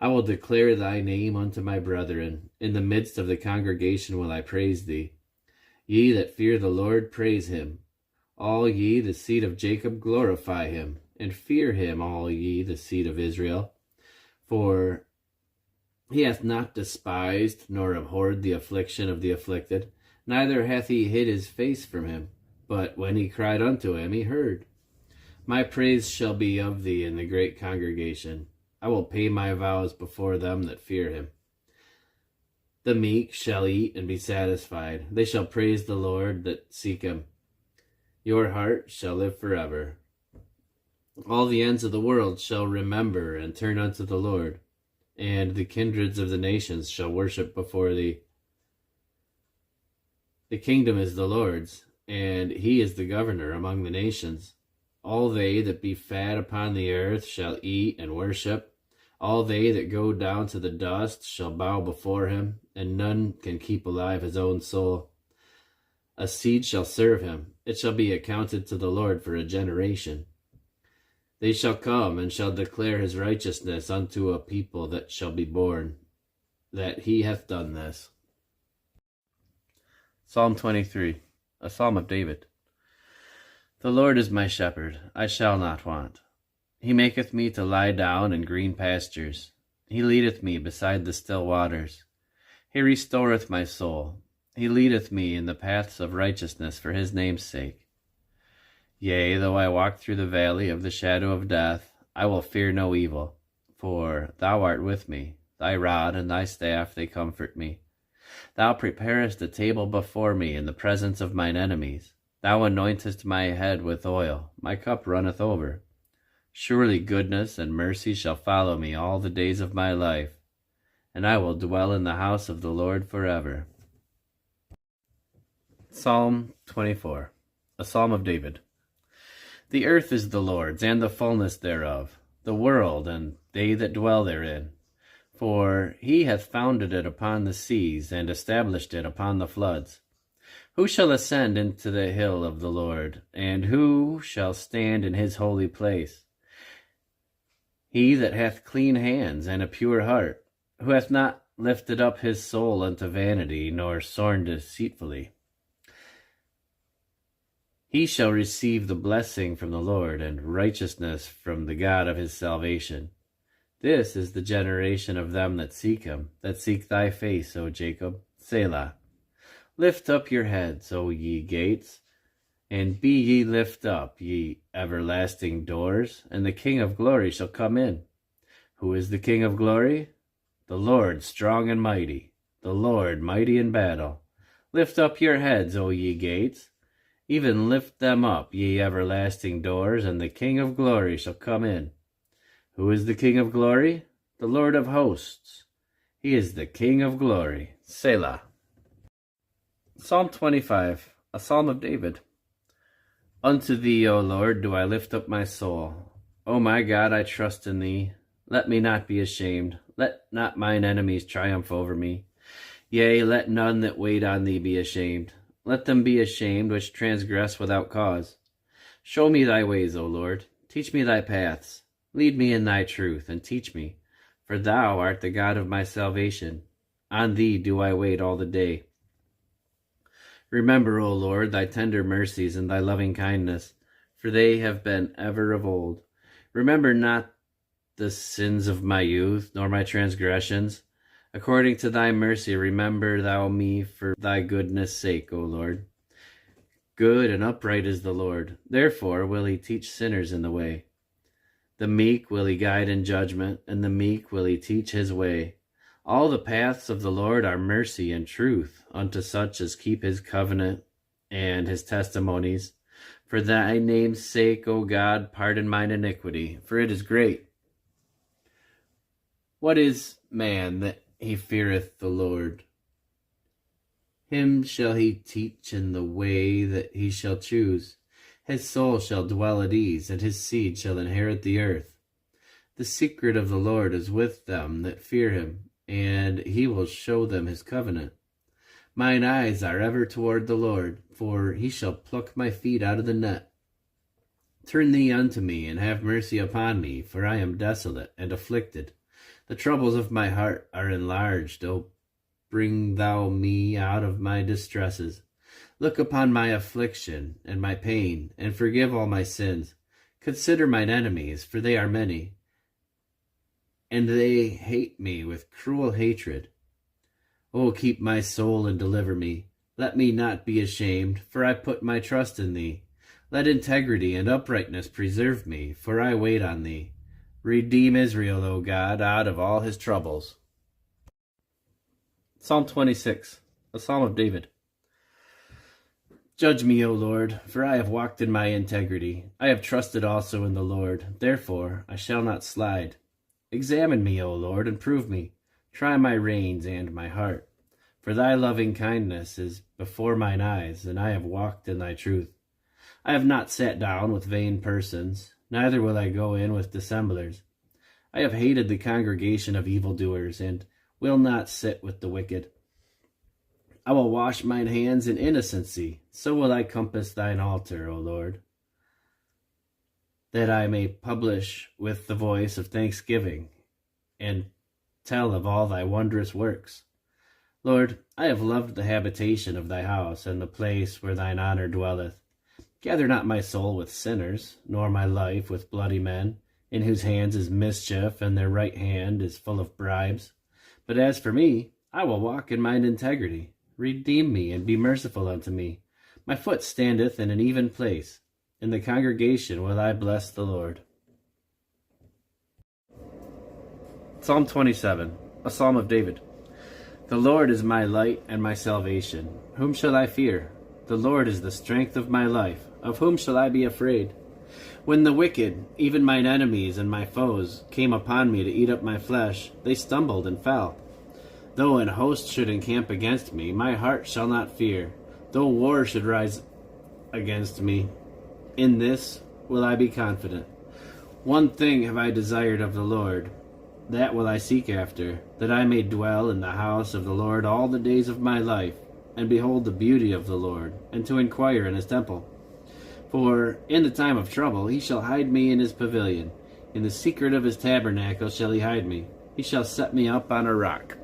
I will declare thy name unto my brethren. In the midst of the congregation will I praise thee. Ye that fear the Lord, praise him. All ye, the seed of Jacob, glorify him, and fear him, all ye, the seed of Israel. For he hath not despised nor abhorred the affliction of the afflicted, neither hath he hid his face from him. But when he cried unto him, he heard. My praise shall be of thee in the great congregation. I will pay my vows before them that fear him. The meek shall eat and be satisfied. They shall praise the Lord that seek him. Your heart shall live forever. All the ends of the world shall remember and turn unto the Lord, and the kindreds of the nations shall worship before thee. The kingdom is the Lord's, and he is the governor among the nations. All they that be fat upon the earth shall eat and worship. All they that go down to the dust shall bow before him, and none can keep alive his own soul. A seed shall serve him. It shall be accounted to the Lord for a generation. They shall come and shall declare his righteousness unto a people that shall be born, that he hath done this. Psalm 23, a psalm of David. The Lord is my shepherd, I shall not want. He maketh me to lie down in green pastures. He leadeth me beside the still waters. He restoreth my soul. He leadeth me in the paths of righteousness for his name's sake. Yea, though I walk through the valley of the shadow of death, I will fear no evil, for thou art with me. Thy rod and thy staff, they comfort me. Thou preparest a table before me in the presence of mine enemies. Thou anointest my head with oil, my cup runneth over. Surely goodness and mercy shall follow me all the days of my life, and I will dwell in the house of the Lord forever. Psalm 24, a psalm of David. The earth is the Lord's, and the fullness thereof, the world, and they that dwell therein. For he hath founded it upon the seas, and established it upon the floods. Who shall ascend into the hill of the Lord, and who shall stand in his holy place? He that hath clean hands and a pure heart, who hath not lifted up his soul unto vanity, nor sworn deceitfully. He shall receive the blessing from the Lord, and righteousness from the God of his salvation. This is the generation of them that seek him, that seek thy face, O Jacob. Selah. Lift up your heads, O ye gates, and be ye lift up, ye everlasting doors, and the King of glory shall come in. Who is the King of glory? The Lord strong and mighty, the Lord mighty in battle. Lift up your heads, O ye gates, even lift them up, ye everlasting doors, and the King of glory shall come in. Who is the King of glory? The Lord of hosts. He is the King of glory. Selah. Psalm 25, a psalm of David. Unto thee, O Lord, do I lift up my soul. O my God, I trust in thee. Let me not be ashamed. Let not mine enemies triumph over me. Yea, let none that wait on thee be ashamed. Let them be ashamed which transgress without cause. Show me thy ways, O Lord. Teach me thy paths. Lead me in thy truth, and teach me. For thou art the God of my salvation. On thee do I wait all the day. Remember, O Lord, thy tender mercies and thy loving kindness, for they have been ever of old. Remember not the sins of my youth, nor my transgressions. According to thy mercy, remember thou me for thy goodness' sake, O Lord. Good and upright is the Lord. Therefore will he teach sinners in the way. The meek will he guide in judgment, and the meek will he teach his way. All the paths of the Lord are mercy and truth unto such as keep his covenant and his testimonies. For thy name's sake, O God, pardon mine iniquity, for it is great. What is man that he feareth the Lord? Him shall he teach in the way that he shall choose. His soul shall dwell at ease, and his seed shall inherit the earth. The secret of the Lord is with them that fear him, and he will show them his covenant. Mine eyes are ever toward the Lord, for he shall pluck my feet out of the net. Turn thee unto me, and have mercy upon me, for I am desolate and afflicted. The troubles of my heart are enlarged. O bring thou me out of my distresses. Look upon my affliction and my pain, and forgive all my sins. Consider mine enemies, for they are many, and they hate me with cruel hatred. O keep my soul and deliver me. Let me not be ashamed, for I put my trust in thee. Let integrity and uprightness preserve me, for I wait on thee. Redeem Israel, O God, out of all his troubles. Psalm 26, a psalm of David. Judge me, O Lord, for I have walked in my integrity. I have trusted also in the Lord, therefore I shall not slide. Examine me, O Lord, and prove me. Try my reins and my heart. For thy loving kindness is before mine eyes, and I have walked in thy truth. I have not sat down with vain persons, neither will I go in with dissemblers. I have hated the congregation of evildoers, and will not sit with the wicked. I will wash mine hands in innocency, so will I compass thine altar, O Lord, that I may publish with the voice of thanksgiving, and tell of all thy wondrous works. Lord, I have loved the habitation of thy house, and the place where thine honor dwelleth. Gather not my soul with sinners, nor my life with bloody men, in whose hands is mischief, and their right hand is full of bribes. But as for me, I will walk in mine integrity. Redeem me, and be merciful unto me. My foot standeth in an even place. In the congregation will I bless the Lord. Psalm 27, a psalm of David. The Lord is my light and my salvation. Whom shall I fear? The Lord is the strength of my life. Of whom shall I be afraid? When the wicked, even mine enemies and my foes, came upon me to eat up my flesh, they stumbled and fell. Though an host should encamp against me, my heart shall not fear. Though war should rise against me, in this will I be confident. One thing have I desired of the Lord, that will I seek after, that I may dwell in the house of the Lord all the days of my life, and behold the beauty of the Lord, and to inquire in his temple. For in the time of trouble he shall hide me in his pavilion. In the secret of his tabernacle shall he hide me. He shall set me up on a rock.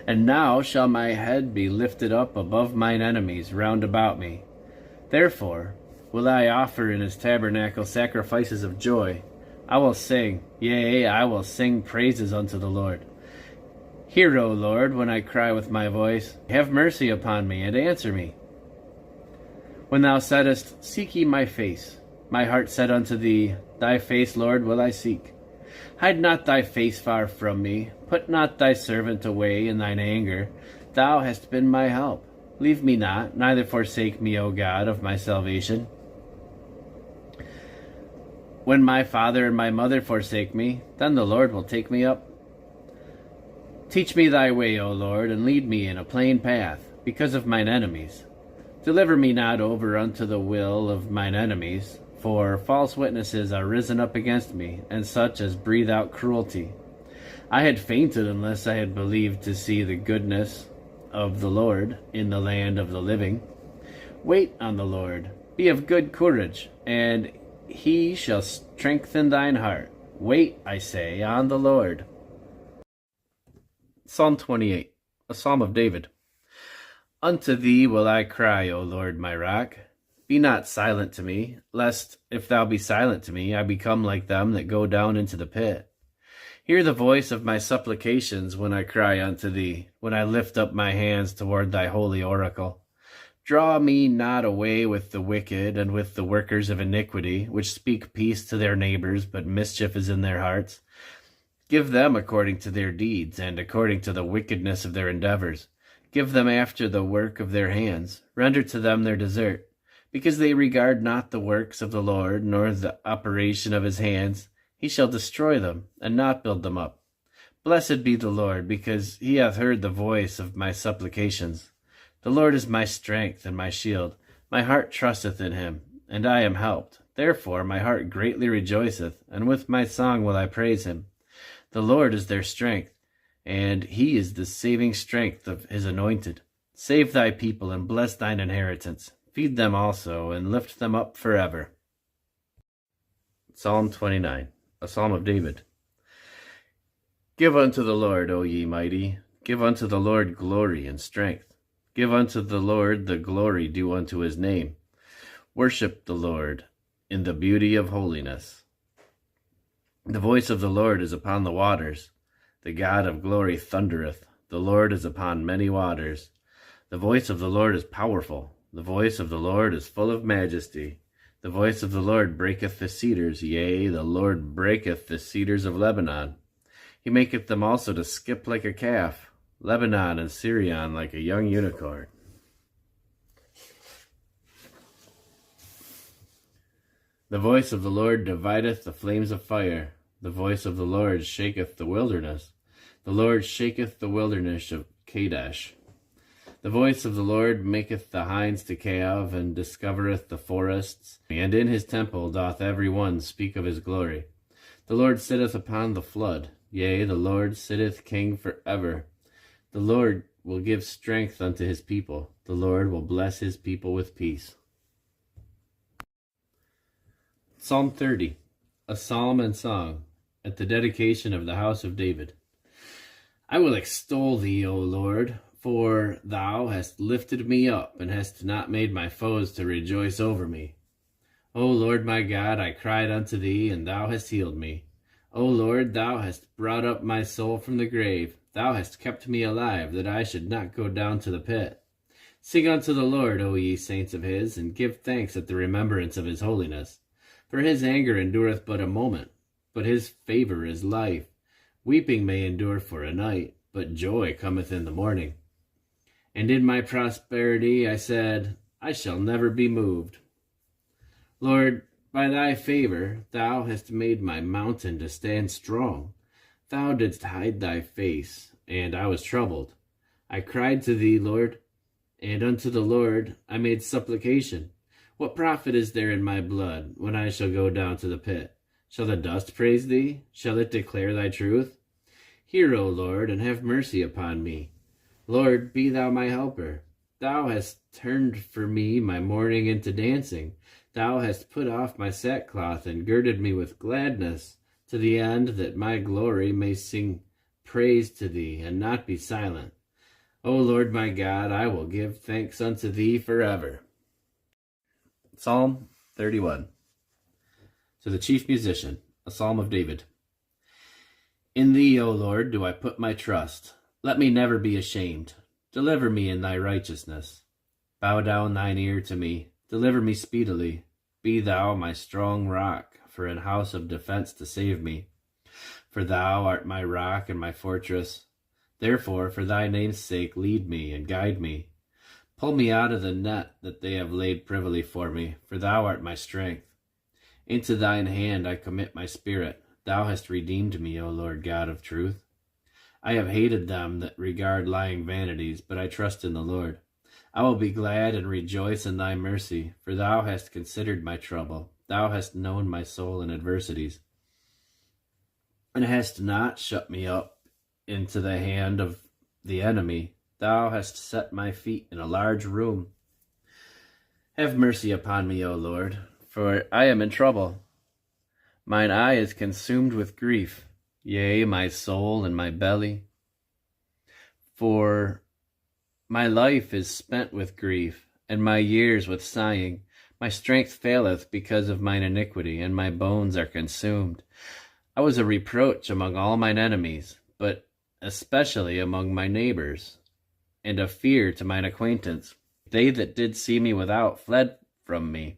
And now shall my head be lifted up above mine enemies round about me. Therefore will I offer in his tabernacle sacrifices of joy. I will sing, yea, I will sing praises unto the Lord. Hear, O Lord, when I cry with my voice. Have mercy upon me, and answer me. When thou saidst, Seek ye my face, my heart said unto thee, Thy face, Lord, will I seek. Hide not thy face far from me. Put not thy servant away in thine anger. Thou hast been my help. Leave me not, neither forsake me, O God of my salvation. When my father and my mother forsake me, then the Lord will take me up. Teach me thy way, O Lord, and lead me in a plain path, because of mine enemies. Deliver me not over unto the will of mine enemies, for false witnesses are risen up against me, and such as breathe out cruelty. I had fainted unless I had believed to see the goodness of the Lord in the land of the living. Wait on the Lord, be of good courage, and he shall strengthen thine heart. Wait, I say, on the Lord. Psalm 28, a psalm of David. Unto thee will I cry, O Lord, my rock. Be not silent to me, lest, if thou be silent to me, I become like them that go down into the pit. Hear the voice of my supplications when I cry unto thee, when I lift up my hands toward thy holy oracle. Draw me not away with the wicked and with the workers of iniquity, which speak peace to their neighbors, but mischief is in their hearts. Give them according to their deeds, and according to the wickedness of their endeavors. Give them after the work of their hands. Render to them their desert. Because they regard not the works of the Lord, nor the operation of his hands, he shall destroy them, and not build them up. Blessed be the Lord, because he hath heard the voice of my supplications. The Lord is my strength and my shield. My heart trusteth in him, and I am helped. Therefore my heart greatly rejoiceth, and with my song will I praise him. The Lord is their strength, and he is the saving strength of his anointed. Save thy people, and bless thine inheritance. Feed them also, and lift them up forever. Psalm 29, a psalm of David. Give unto the Lord, O ye mighty, give unto the Lord glory and strength. Give unto the Lord the glory due unto his name. Worship the Lord in the beauty of holiness. The voice of the Lord is upon the waters. The God of glory thundereth. The Lord is upon many waters. The voice of the Lord is powerful. The voice of the Lord is full of majesty. The voice of the Lord breaketh the cedars. Yea, the Lord breaketh the cedars of Lebanon. He maketh them also to skip like a calf. Lebanon and Syrian like a young unicorn. The voice of the Lord divideth the flames of fire. The voice of the Lord shaketh the wilderness. The Lord shaketh the wilderness of Kadesh. The voice of the Lord maketh the hinds to calve, and discovereth the forests. And in his temple doth every one speak of his glory. The Lord sitteth upon the flood. Yea, the Lord sitteth king forever. The Lord will give strength unto his people. The Lord will bless his people with peace. Psalm 30, a psalm and song, at the dedication of the house of David. I will extol thee, O Lord, for thou hast lifted me up, and hast not made my foes to rejoice over me. O Lord my God, I cried unto thee, and thou hast healed me. O Lord, thou hast brought up my soul from the grave. Thou hast kept me alive, that I should not go down to the pit. Sing unto the Lord, O ye saints of his, and give thanks at the remembrance of his holiness. For his anger endureth but a moment, but his favor is life. Weeping may endure for a night, but joy cometh in the morning. And in my prosperity I said, I shall never be moved. Lord, by thy favor thou hast made my mountain to stand strong. Thou didst hide thy face, and I was troubled. I cried to thee, Lord, and unto the Lord I made supplication. What profit is there in my blood, when I shall go down to the pit? Shall the dust praise thee? Shall it declare thy truth? Hear, O Lord, and have mercy upon me. Lord, be thou my helper. Thou hast turned for me my mourning into dancing. Thou hast put off my sackcloth, and girded me with gladness, to the end that my glory may sing praise to thee, and not be silent. O Lord my God, I will give thanks unto thee forever. Psalm 31. To the chief musician, a psalm of David. In thee, O Lord, do I put my trust. Let me never be ashamed. Deliver me in thy righteousness. Bow down thine ear to me. Deliver me speedily. Be thou my strong rock, for an house of defense to save me. For thou art my rock and my fortress. Therefore, for thy name's sake, lead me and guide me. Pull me out of the net that they have laid privily for me, for thou art my strength. Into thine hand I commit my spirit. Thou hast redeemed me, O Lord God of truth. I have hated them that regard lying vanities, but I trust in the Lord. I will be glad and rejoice in thy mercy, for thou hast considered my trouble. Thou hast known my soul in adversities, and hast not shut me up into the hand of the enemy. Thou hast set my feet in a large room. Have mercy upon me, O Lord, for I am in trouble. Mine eye is consumed with grief, yea, my soul and my belly. For my life is spent with grief, and my years with sighing. My strength faileth because of mine iniquity, and my bones are consumed. I was a reproach among all mine enemies, but especially among my neighbors, and a fear to mine acquaintance. They that did see me without fled from me.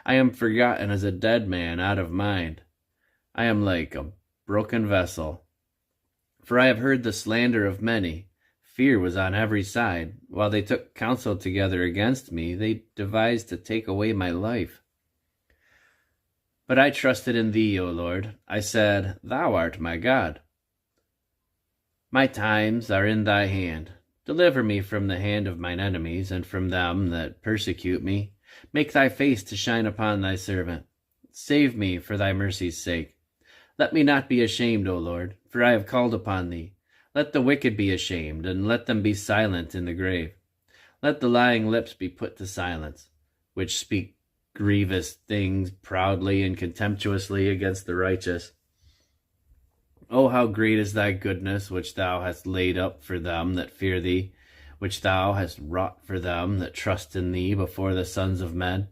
I am forgotten as a dead man out of mind. I am like a broken vessel. For I have heard the slander of many. Fear was on every side. While they took counsel together against me, they devised to take away my life. But I trusted in thee, O Lord. I said, Thou art my God. My times are in thy hand. Deliver me from the hand of mine enemies, and from them that persecute me. Make thy face to shine upon thy servant. Save me for thy mercy's sake. Let me not be ashamed, O Lord, for I have called upon thee. Let the wicked be ashamed, and let them be silent in the grave. Let the lying lips be put to silence, which speak grievous things proudly and contemptuously against the righteous. O how great is thy goodness, which thou hast laid up for them that fear thee, which thou hast wrought for them that trust in thee before the sons of men.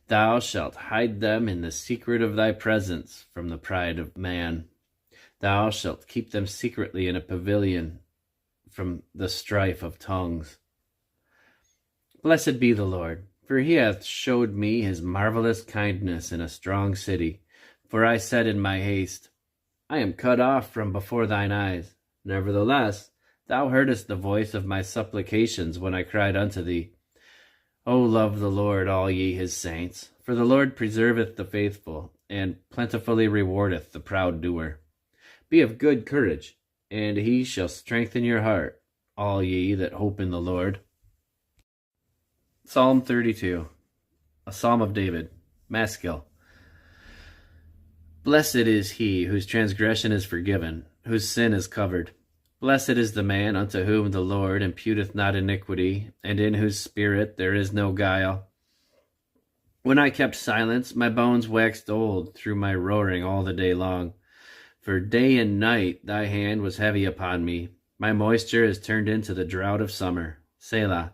Thou shalt hide them in the secret of thy presence from the pride of man. Thou shalt keep them secretly in a pavilion from the strife of tongues. Blessed be the Lord, for he hath showed me his marvelous kindness in a strong city. For I said in my haste, I am cut off from before thine eyes. Nevertheless, thou heardest the voice of my supplications when I cried unto thee. O love the Lord, all ye his saints, for the Lord preserveth the faithful, and plentifully rewardeth the proud doer. Be of good courage, and he shall strengthen your heart, all ye that hope in the Lord. Psalm 32, a psalm of David, Maskil. Blessed is he whose transgression is forgiven, whose sin is covered. Blessed is the man unto whom the Lord imputeth not iniquity, and in whose spirit there is no guile. When I kept silence, my bones waxed old through my roaring all the day long. For day and night thy hand was heavy upon me. My moisture is turned into the drought of summer. Selah.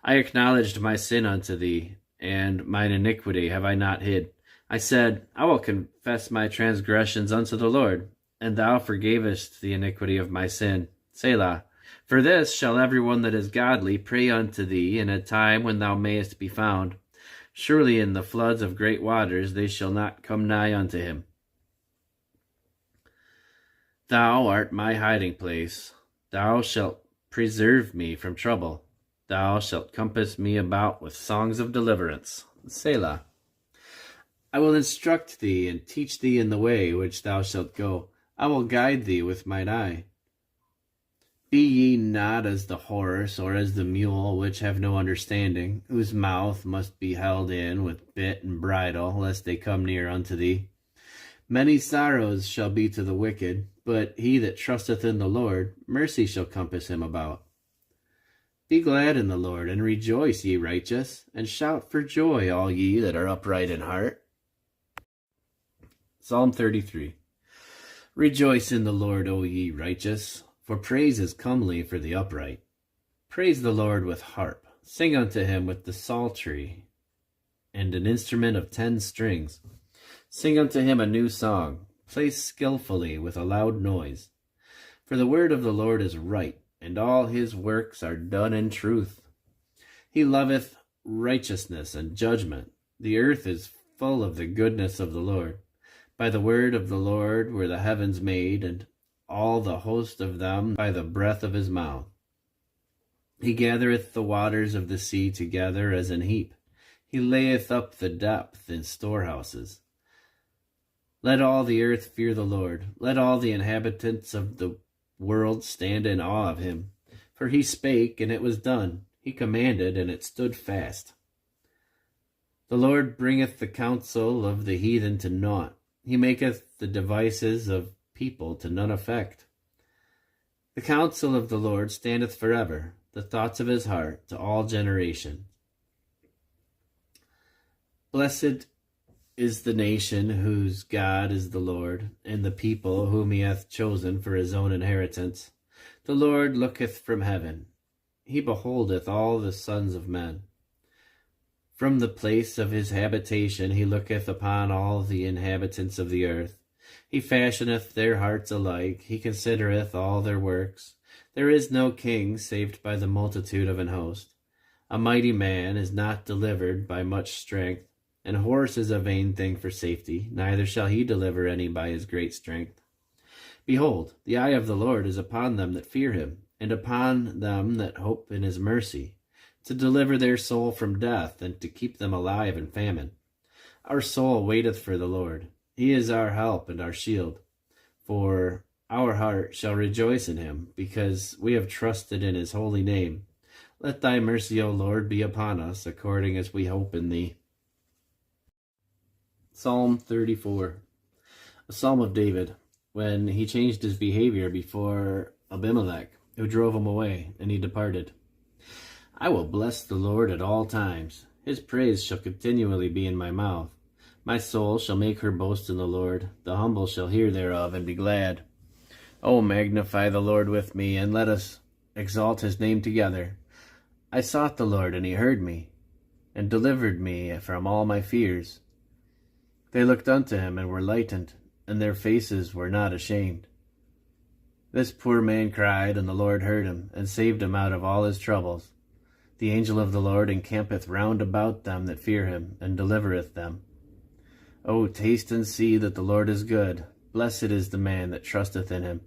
I acknowledged my sin unto thee, and mine iniquity have I not hid. I said, I will confess my transgressions unto the Lord, and thou forgavest the iniquity of my sin. Selah. For this shall every one that is godly pray unto thee in a time when thou mayest be found. Surely in the floods of great waters they shall not come nigh unto him. Thou art my hiding place. Thou shalt preserve me from trouble. Thou shalt compass me about with songs of deliverance. Selah. I will instruct thee and teach thee in the way which thou shalt go. I will guide thee with mine eye. Be ye not as the horse or as the mule, which have no understanding, whose mouth must be held in with bit and bridle, lest they come near unto thee. Many sorrows shall be to the wicked, but he that trusteth in the Lord, mercy shall compass him about. Be glad in the Lord, and rejoice, ye righteous, and shout for joy, all ye that are upright in heart. Psalm 33. Rejoice in the Lord, O ye righteous, for praise is comely for the upright. Praise the Lord with harp. Sing unto him with the psaltery and an instrument of 10 strings. Sing unto him a new song. Play skillfully with a loud noise. For the word of the Lord is right, and all his works are done in truth. He loveth righteousness and judgment. The earth is full of the goodness of the Lord. By the word of the Lord were the heavens made, and all the host of them by the breath of his mouth. He gathereth the waters of the sea together as an heap. He layeth up the depth in storehouses. Let all the earth fear the Lord. Let all the inhabitants of the world stand in awe of him. For he spake, and it was done. He commanded, and it stood fast. The Lord bringeth the counsel of the heathen to naught. He maketh the devices of people to none effect. The counsel of the Lord standeth forever, the thoughts of his heart to all generations. Blessed is the nation whose God is the Lord, and the people whom he hath chosen for his own inheritance. The Lord looketh from heaven. He beholdeth all the sons of men. From the place of his habitation he looketh upon all the inhabitants of the earth. He fashioneth their hearts alike, he considereth all their works. There is no king saved by the multitude of an host. A mighty man is not delivered by much strength. An horse is a vain thing for safety, neither shall he deliver any by his great strength. Behold, the eye of the Lord is upon them that fear him, and upon them that hope in his mercy, to deliver their soul from death, and to keep them alive in famine. Our soul waiteth for the Lord. He is our help and our shield. For our heart shall rejoice in him, because we have trusted in his holy name. Let thy mercy, O Lord, be upon us, according as we hope in thee. Psalm 34. A psalm of David, when he changed his behavior before Abimelech, who drove him away, and he departed. I will bless the Lord at all times. His praise shall continually be in my mouth. My soul shall make her boast in the Lord. The humble shall hear thereof and be glad. O magnify the Lord with me, and let us exalt his name together. I sought the Lord, and he heard me, and delivered me from all my fears. They looked unto him, and were lightened, and their faces were not ashamed. This poor man cried, and the Lord heard him, and saved him out of all his troubles. The angel of the Lord encampeth round about them that fear him, and delivereth them. O taste and see that the Lord is good. Blessed is the man that trusteth in him.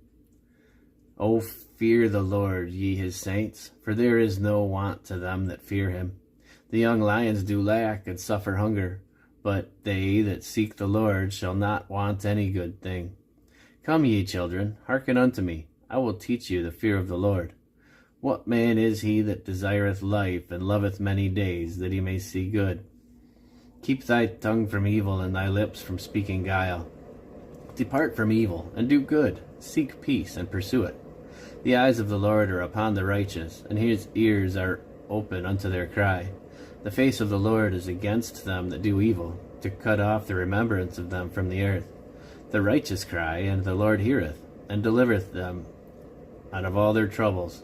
O fear the Lord, ye his saints, for there is no want to them that fear him. The young lions do lack and suffer hunger, but they that seek the Lord shall not want any good thing. Come, ye children, hearken unto me. I will teach you the fear of the Lord. What man is he that desireth life, and loveth many days, that he may see good? Keep thy tongue from evil, and thy lips from speaking guile. Depart from evil, and do good. Seek peace, and pursue it. The eyes of the Lord are upon the righteous, and his ears are open unto their cry. The face of the Lord is against them that do evil, to cut off the remembrance of them from the earth. The righteous cry, and the Lord heareth, and delivereth them out of all their troubles.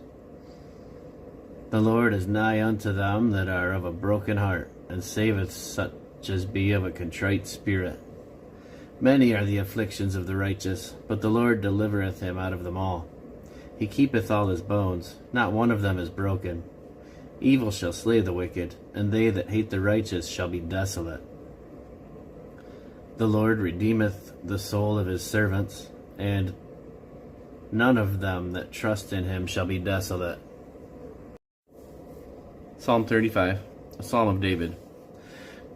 The Lord is nigh unto them that are of a broken heart, and saveth such as be of a contrite spirit. Many are the afflictions of the righteous, but the Lord delivereth him out of them all. He keepeth all his bones, not one of them is broken. Evil shall slay the wicked, and they that hate the righteous shall be desolate. The Lord redeemeth the soul of his servants, and none of them that trust in him shall be desolate. Psalm 35, a psalm of David.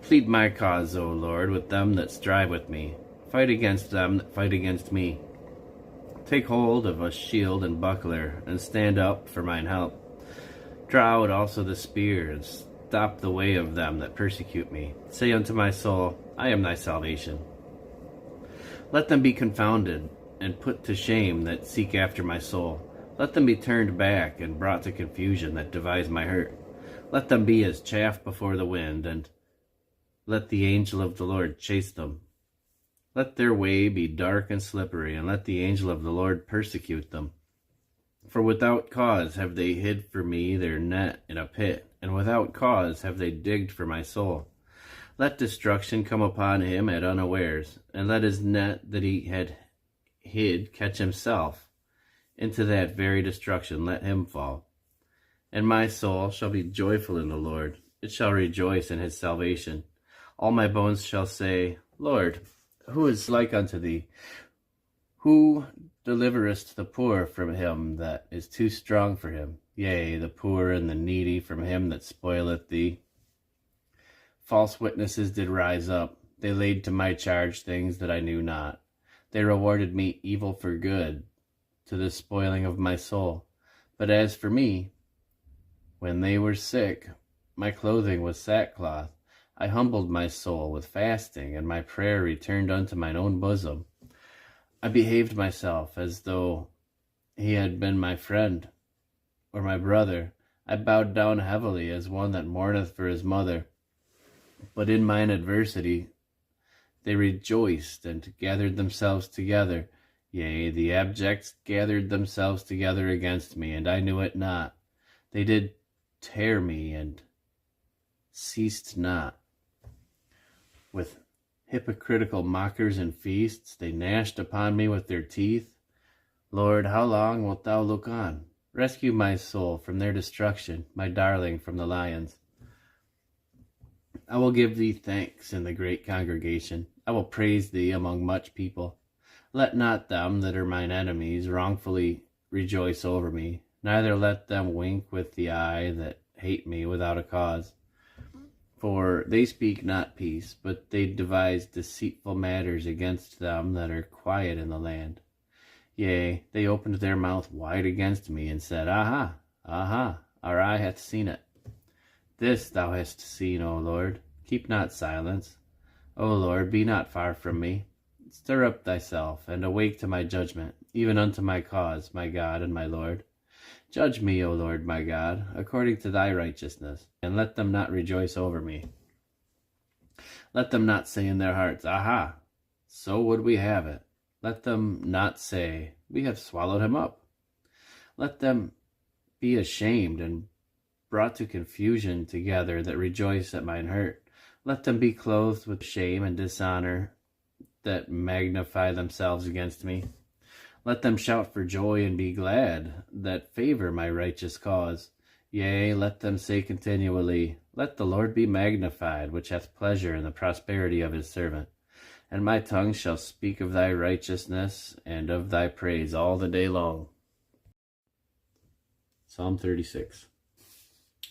Plead my cause, O Lord, with them that strive with me. Fight against them that fight against me. Take hold of a shield and buckler, and stand up for mine help. Draw out also the spear, and stop the way of them that persecute me. Say unto my soul, I am thy salvation. Let them be confounded, and put to shame that seek after my soul. Let them be turned back, and brought to confusion that devise my hurt. Let them be as chaff before the wind, and let the angel of the Lord chase them. Let their way be dark and slippery, and let the angel of the Lord persecute them. For without cause have they hid for me their net in a pit, and without cause have they digged for my soul. Let destruction come upon him at unawares, and let his net that he had hid catch himself. Into that very destruction let him fall. And my soul shall be joyful in the Lord. It shall rejoice in his salvation. All my bones shall say, Lord, who is like unto thee? Who deliverest the poor from him that is too strong for him? Yea, the poor and the needy from him that spoileth thee. False witnesses did rise up. They laid to my charge things that I knew not. They rewarded me evil for good, to the spoiling of my soul. But as for me, when they were sick, my clothing was sackcloth. I humbled my soul with fasting, and my prayer returned unto mine own bosom. I behaved myself as though he had been my friend or my brother. I bowed down heavily as one that mourneth for his mother. But in mine adversity they rejoiced and gathered themselves together. Yea, the abject gathered themselves together against me, and I knew it not. They did tear me and ceased not. With Hypocritical mockers in feasts, they gnashed upon me with their teeth. Lord, how long wilt thou look on? Rescue my soul from their destruction, my darling from the lions. I will give thee thanks in the great congregation. I will praise thee among much people. Let not them that are mine enemies wrongfully rejoice over me, neither let them wink with the eye that hate me without a cause. For they speak not peace, but they devise deceitful matters against them that are quiet in the land. Yea, they opened their mouth wide against me, and said, Aha, aha, our eye hath seen it. This thou hast seen, O Lord. Keep not silence. O Lord, be not far from me. Stir up thyself, and awake to my judgment, even unto my cause, my God and my Lord. Judge me, O Lord my God, according to thy righteousness, and let them not rejoice over me. Let them not say in their hearts, Aha, so would we have it. Let them not say, We have swallowed him up. Let them be ashamed and brought to confusion together that rejoice at mine hurt. Let them be clothed with shame and dishonor that magnify themselves against me. Let them shout for joy and be glad that favor my righteous cause. Yea, let them say continually, Let the Lord be magnified, which hath pleasure in the prosperity of his servant. And my tongue shall speak of thy righteousness and of thy praise all the day long. Psalm 36.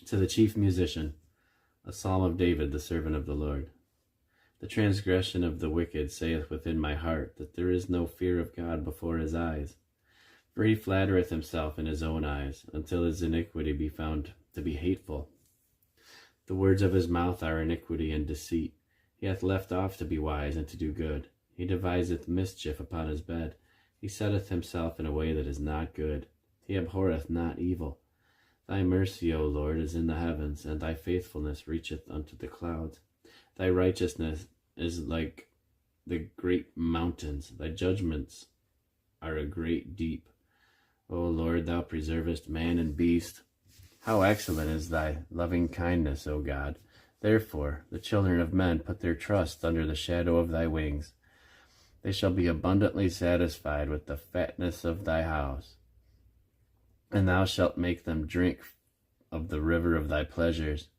To the chief musician, a psalm of David, the servant of the Lord. The transgression of the wicked saith within my heart, that there is no fear of God before his eyes. For he flattereth himself in his own eyes, until his iniquity be found to be hateful. The words of his mouth are iniquity and deceit. He hath left off to be wise and to do good. He deviseth mischief upon his bed. He setteth himself in a way that is not good. He abhorreth not evil. Thy mercy, O Lord, is in the heavens, and thy faithfulness reacheth unto the clouds. Thy righteousness is like the great mountains. Thy judgments are a great deep. O Lord, thou preservest man and beast. How excellent is thy loving kindness, O God! Therefore the children of men put their trust under the shadow of thy wings. They shall be abundantly satisfied with the fatness of thy house, and thou shalt make them drink of the river of thy pleasures.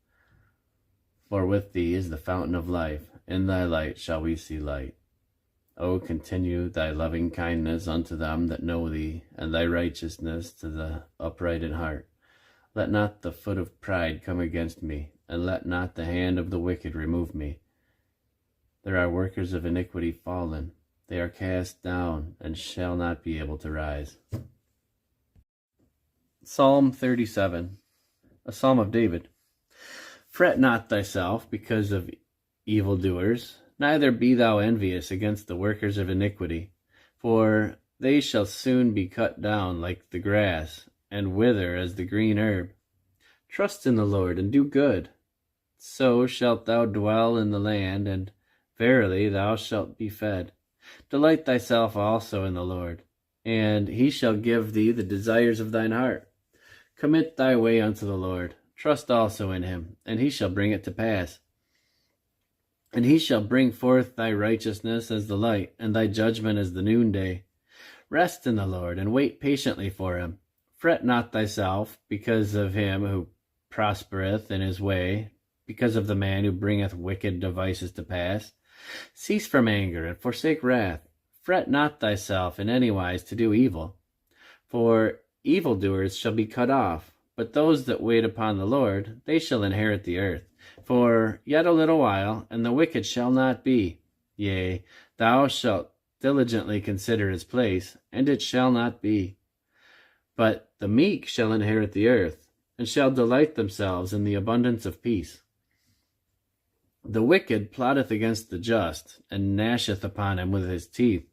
For with thee is the fountain of life. In thy light shall we see light. O continue thy loving kindness unto them that know thee, and thy righteousness to the upright in heart. Let not the foot of pride come against me, and let not the hand of the wicked remove me. There are workers of iniquity fallen. They are cast down, and shall not be able to rise. Psalm 37, a psalm of David. Fret not thyself because of evildoers, neither be thou envious against the workers of iniquity, for they shall soon be cut down like the grass, and wither as the green herb. Trust in the Lord, and do good. So shalt thou dwell in the land, and verily thou shalt be fed. Delight thyself also in the Lord, and he shall give thee the desires of thine heart. Commit thy way unto the Lord. Trust also in him, and he shall bring it to pass. And he shall bring forth thy righteousness as the light, and thy judgment as the noonday. Rest in the Lord, and wait patiently for him. Fret not thyself because of him who prospereth in his way, because of the man who bringeth wicked devices to pass. Cease from anger, and forsake wrath. Fret not thyself in any wise to do evil. For evildoers shall be cut off, but those that wait upon the Lord, they shall inherit the earth. For yet a little while, and the wicked shall not be. Yea, thou shalt diligently consider his place, and it shall not be. But the meek shall inherit the earth, and shall delight themselves in the abundance of peace. The wicked plotteth against the just, and gnasheth upon him with his teeth.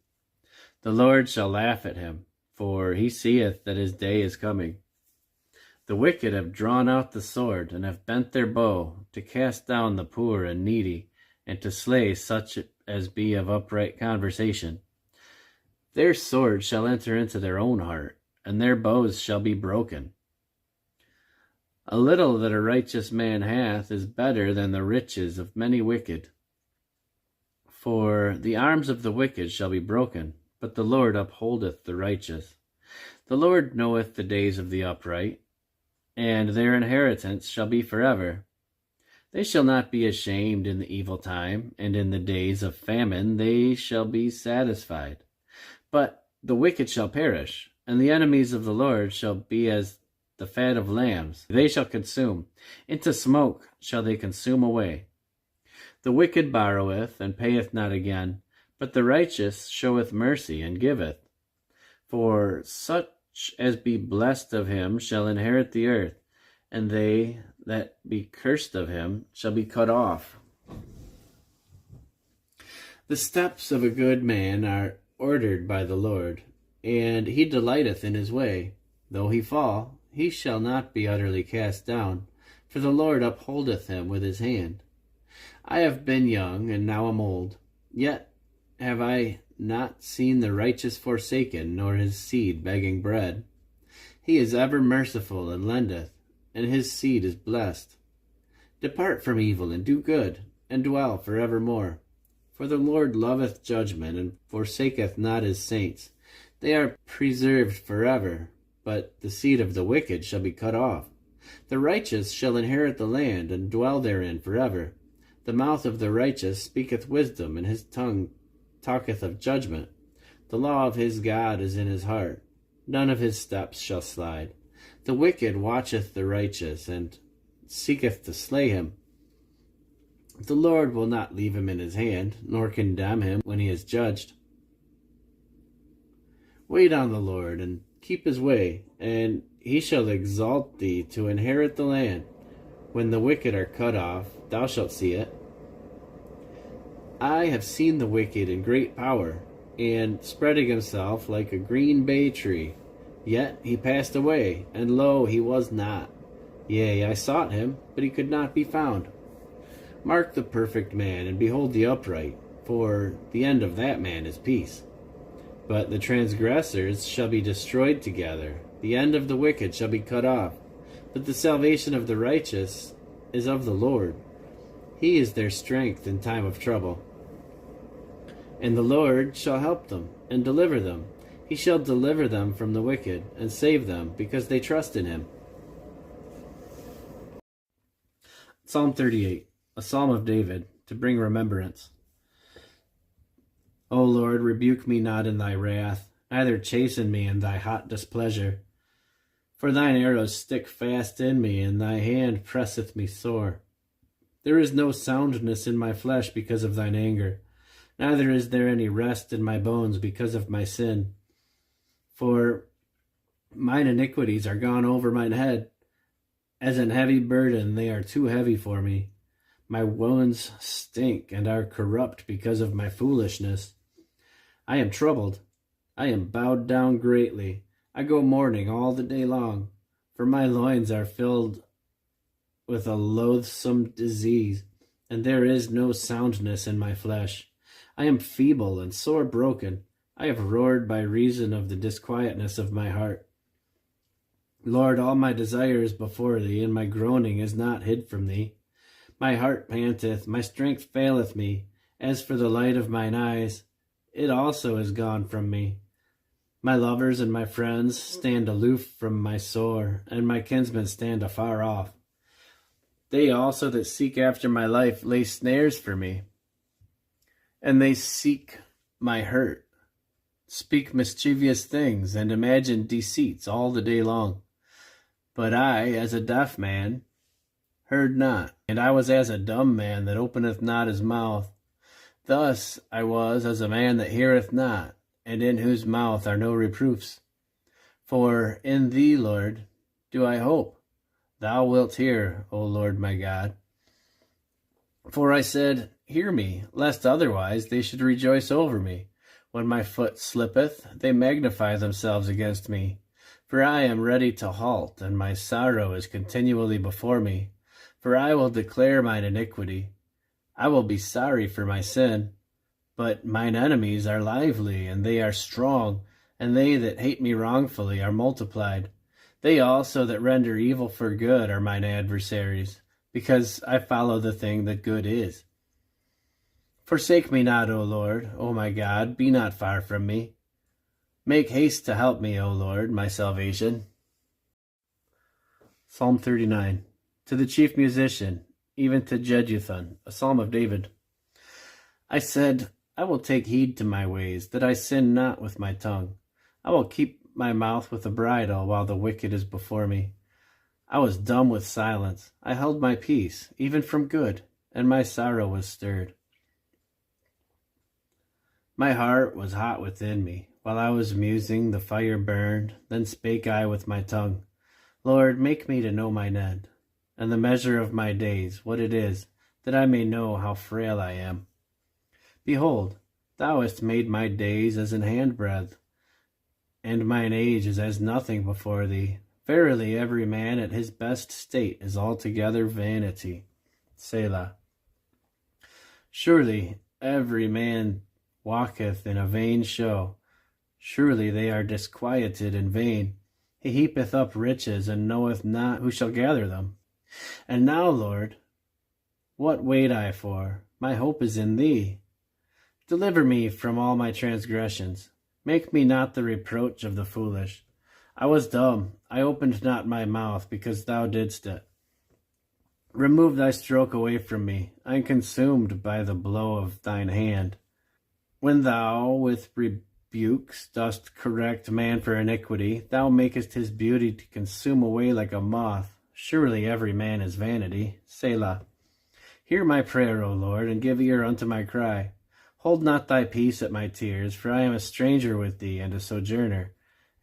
The Lord shall laugh at him, for he seeth that his day is coming. The wicked have drawn out the sword, and have bent their bow, to cast down the poor and needy, and to slay such as be of upright conversation. Their sword shall enter into their own heart, and their bows shall be broken. A little that a righteous man hath is better than the riches of many wicked. For the arms of the wicked shall be broken, but the Lord upholdeth the righteous. The Lord knoweth the days of the upright, and their inheritance shall be forever. They shall not be ashamed in the evil time, and in the days of famine they shall be satisfied. But the wicked shall perish, and the enemies of the Lord shall be as the fat of lambs. They shall consume. Into smoke shall they consume away. The wicked borroweth, and payeth not again, but the righteous showeth mercy, and giveth. For such as be blessed of him shall inherit the earth, and they that be cursed of him shall be cut off. The steps of a good man are ordered by the Lord, and he delighteth in his way. Though he fall, he shall not be utterly cast down, for the Lord upholdeth him with his hand. I have been young, and now am old, yet have I not seen the righteous forsaken, nor his seed begging bread. He is ever merciful and lendeth, and his seed is blessed. Depart from evil and do good, and dwell for evermore. For the Lord loveth judgment, and forsaketh not his saints. They are preserved forever, but the seed of the wicked shall be cut off. The righteous shall inherit the land, and dwell therein forever. The mouth of the righteous speaketh wisdom, and his tongue talketh of judgment. The law of his God is in his heart. None of his steps shall slide. The wicked watcheth the righteous, and seeketh to slay him. The Lord will not leave him in his hand, nor condemn him when he is judged. Wait on the Lord, and keep his way, and he shall exalt thee to inherit the land. When the wicked are cut off, thou shalt see it. I have seen the wicked in great power, and spreading himself like a green bay tree. Yet he passed away, and lo, he was not. Yea, I sought him, but he could not be found. Mark the perfect man, and behold the upright, for the end of that man is peace. But the transgressors shall be destroyed together. The end of the wicked shall be cut off. But the salvation of the righteous is of the Lord. He is their strength in time of trouble. And the Lord shall help them, and deliver them. He shall deliver them from the wicked, and save them, because they trust in him. Psalm 38, a psalm of David, to bring remembrance. O Lord, rebuke me not in thy wrath, neither chasten me in thy hot displeasure. For thine arrows stick fast in me, and thy hand presseth me sore. There is no soundness in my flesh because of thine anger, neither is there any rest in my bones because of my sin. For mine iniquities are gone over mine head. As an heavy burden, they are too heavy for me. My wounds stink and are corrupt because of my foolishness. I am troubled. I am bowed down greatly. I go mourning all the day long, for my loins are filled with a loathsome disease, and there is no soundness in my flesh. I am feeble and sore broken. I have roared by reason of the disquietness of my heart. Lord, all my desire is before thee, and my groaning is not hid from thee. My heart panteth, my strength faileth me. As for the light of mine eyes, it also is gone from me. My lovers and my friends stand aloof from my sore, and my kinsmen stand afar off. They also that seek after my life lay snares for me, and they seek my hurt, speak mischievous things, and imagine deceits all the day long. But I, as a deaf man, heard not, and I was as a dumb man that openeth not his mouth. Thus I was as a man that heareth not, and in whose mouth are no reproofs. For in thee, Lord, do I hope. Thou wilt hear, O Lord my God. For I said, hear me, lest otherwise they should rejoice over me. When my foot slippeth, they magnify themselves against me. For I am ready to halt, and my sorrow is continually before me. For I will declare mine iniquity. I will be sorry for my sin. But mine enemies are lively, and they are strong, and they that hate me wrongfully are multiplied. They also that render evil for good are mine adversaries, because I follow the thing that good is. Forsake me not, O Lord, O my God, be not far from me. Make haste to help me, O Lord, my salvation. Psalm 39. To the chief musician, even to Jeduthun, a psalm of David. I said, I will take heed to my ways, that I sin not with my tongue. I will keep my mouth with a bridle while the wicked is before me. I was dumb with silence. I held my peace, even from good, and my sorrow was stirred. My heart was hot within me. While I was musing, the fire burned. Then spake I with my tongue, Lord, make me to know mine end, and the measure of my days, what it is, that I may know how frail I am. Behold, thou hast made my days as an handbreadth, and mine age is as nothing before thee. Verily, every man at his best state is altogether vanity. Selah. Surely every man walketh in a vain show. Surely they are disquieted in vain. He heapeth up riches, and knoweth not who shall gather them. And now, Lord, what wait I for? My hope is in thee. Deliver me from all my transgressions. Make me not the reproach of the foolish. I was dumb, I opened not my mouth, because thou didst it. Remove thy stroke away from me. I am consumed by the blow of thine hand. When thou with rebukes dost correct man for iniquity, thou makest his beauty to consume away like a moth. Surely every man is vanity. Selah. Hear my prayer, O Lord, and give ear unto my cry. Hold not thy peace at my tears, for I am a stranger with thee and a sojourner,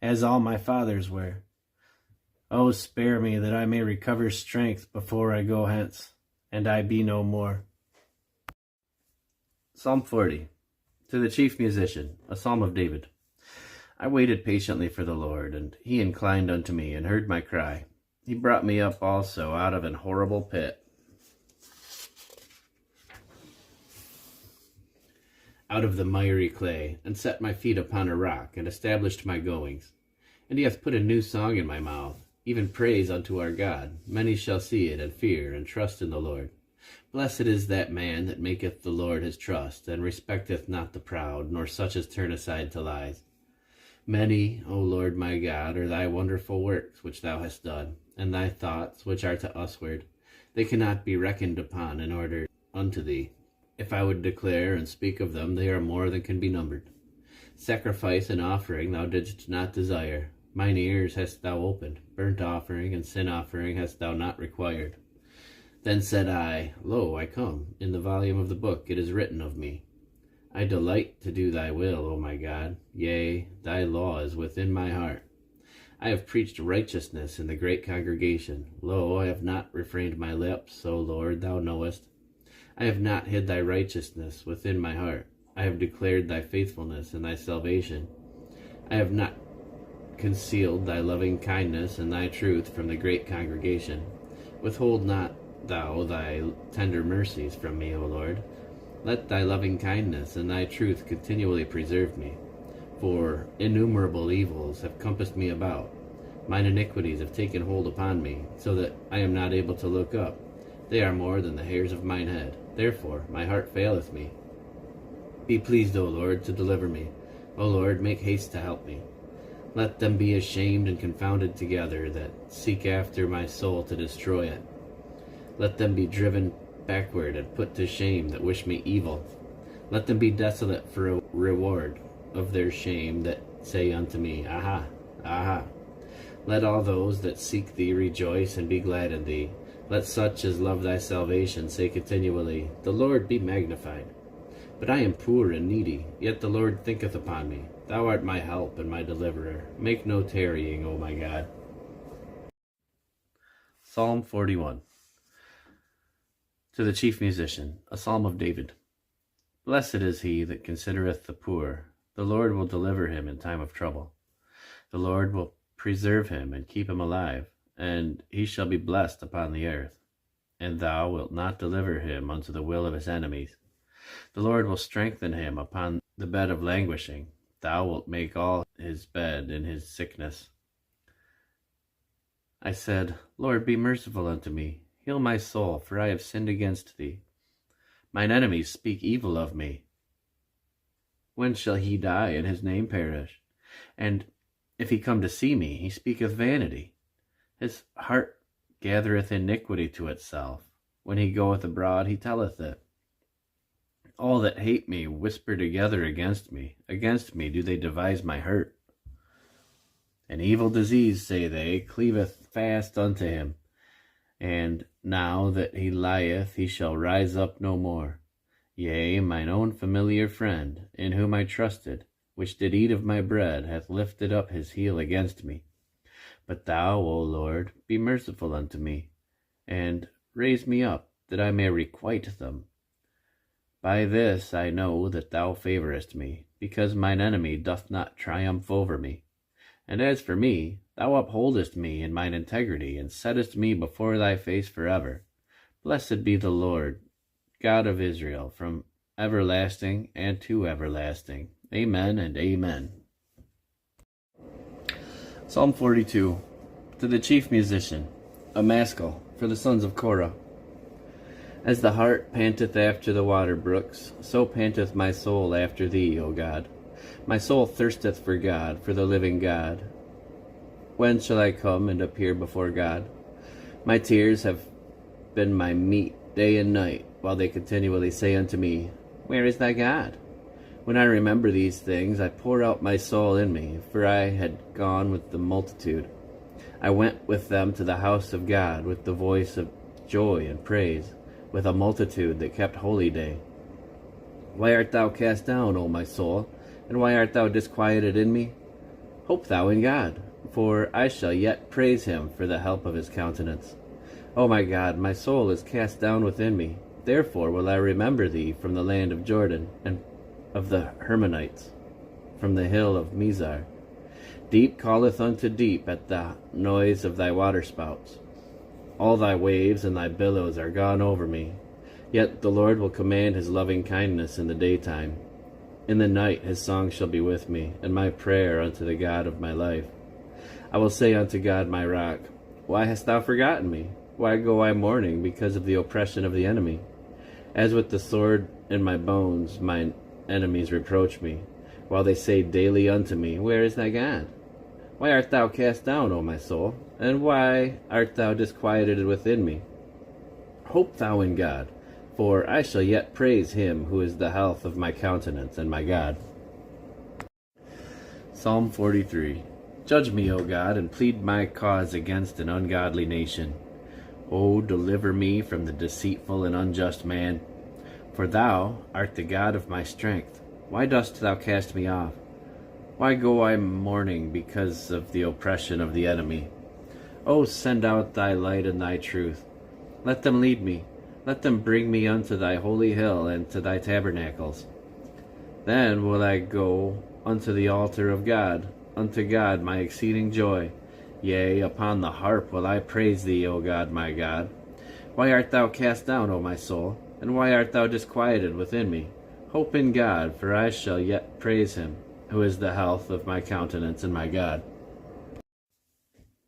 as all my fathers were. O spare me, that I may recover strength before I go hence, and I be no more. Psalm 40. To the chief musician, a psalm of David. I waited patiently for the Lord, and he inclined unto me, and heard my cry. He brought me up also out of an horrible pit, out of the miry clay, and set my feet upon a rock, and established my goings. And he hath put a new song in my mouth, even praise unto our God. Many shall see it, and fear, and trust in the Lord. Blessed is that man that maketh the Lord his trust, and respecteth not the proud, nor such as turn aside to lies. Many, O Lord my God, are thy wonderful works which thou hast done, and thy thoughts which are to usward. They cannot be reckoned upon in order unto thee. If I would declare and speak of them, they are more than can be numbered. Sacrifice and offering thou didst not desire. Mine ears hast thou opened. Burnt offering and sin offering hast thou not required. Then said I, Lo, I come. In the volume of the book it is written of me. I delight to do thy will, O my God. Yea, thy law is within my heart. I have preached righteousness in the great congregation. Lo, I have not refrained my lips, O Lord, thou knowest. I have not hid thy righteousness within my heart. I have declared thy faithfulness and thy salvation. I have not concealed thy loving kindness and thy truth from the great congregation. Withhold not thou thy tender mercies from me, O Lord. Let thy loving kindness and thy truth continually preserve me. For innumerable evils have compassed me about. Mine iniquities have taken hold upon me, so that I am not able to look up. They are more than the hairs of mine head. Therefore my heart faileth me. Be pleased, O Lord, to deliver me. O Lord, make haste to help me. Let them be ashamed and confounded together that seek after my soul to destroy it. Let them be driven backward and put to shame that wish me evil. Let them be desolate for a reward of their shame that say unto me, Aha, aha. Let all those that seek thee rejoice and be glad in thee. Let such as love thy salvation say continually, The Lord be magnified. But I am poor and needy, yet the Lord thinketh upon me. Thou art my help and my deliverer. Make no tarrying, O my God. Psalm 41. To the chief musician, a psalm of David. Blessed is he that considereth the poor. The Lord will deliver him in time of trouble. The Lord will preserve him and keep him alive, and he shall be blessed upon the earth. And thou wilt not deliver him unto the will of his enemies. The Lord will strengthen him upon the bed of languishing. Thou wilt make all his bed in his sickness. I said, Lord, be merciful unto me. Heal my soul, for I have sinned against thee. Mine enemies speak evil of me. When shall he die and his name perish? And if he come to see me, he speaketh vanity. His heart gathereth iniquity to itself. When he goeth abroad, he telleth it. All that hate me whisper together against me. Against me do they devise my hurt. An evil disease, say they, cleaveth fast unto him. And now that he lieth, he shall rise up no more. Yea, mine own familiar friend, in whom I trusted, which did eat of my bread, hath lifted up his heel against me. But thou, O Lord, be merciful unto me, and raise me up, that I may requite them. By this I know that thou favorest me, because mine enemy doth not triumph over me. And as for me, thou upholdest me in mine integrity, and settest me before thy face forever. Blessed be the Lord, God of Israel, from everlasting and to everlasting. Amen and amen. Psalm 42. To the chief musician, a maskil for the sons of Korah. As the hart panteth after the water brooks, so panteth my soul after thee, O God. My soul thirsteth for God, for the living God. When shall I come and appear before God? My tears have been my meat day and night, while they continually say unto me, Where is thy God? When I remember these things, I pour out my soul in me, for I had gone with the multitude. I went with them to the house of God, with the voice of joy and praise, with a multitude that kept holy day. Why art thou cast down, O my soul? And why art thou disquieted in me? Hope thou in God, for I shall yet praise him for the help of his countenance. O my God, my soul is cast down within me. Therefore will I remember thee from the land of Jordan, and of the Hermonites, from the hill of Mizar. Deep calleth unto deep at the noise of thy waterspouts. All thy waves and thy billows are gone over me. Yet the Lord will command his loving kindness in the daytime. In the night his song shall be with me, and my prayer unto the God of my life. I will say unto God my rock, Why hast thou forgotten me? Why go I mourning because of the oppression of the enemy? As with the sword in my bones mine enemies reproach me, while they say daily unto me, Where is thy God? Why art thou cast down, O my soul? And why art thou disquieted within me? Hope thou in God, for I shall yet praise him who is the health of my countenance and my God. Psalm 43. Judge me, O God, and plead my cause against an ungodly nation. O deliver me from the deceitful and unjust man. For thou art the God of my strength. Why dost thou cast me off? Why go I mourning because of the oppression of the enemy? O send out thy light and thy truth. Let them lead me. Let them bring me unto thy holy hill and to thy tabernacles. Then will I go unto the altar of God, unto God my exceeding joy. Yea, upon the harp will I praise thee, O God my God. Why art thou cast down, O my soul? And why art thou disquieted within me? Hope in God, for I shall yet praise him, who is the health of my countenance and my God.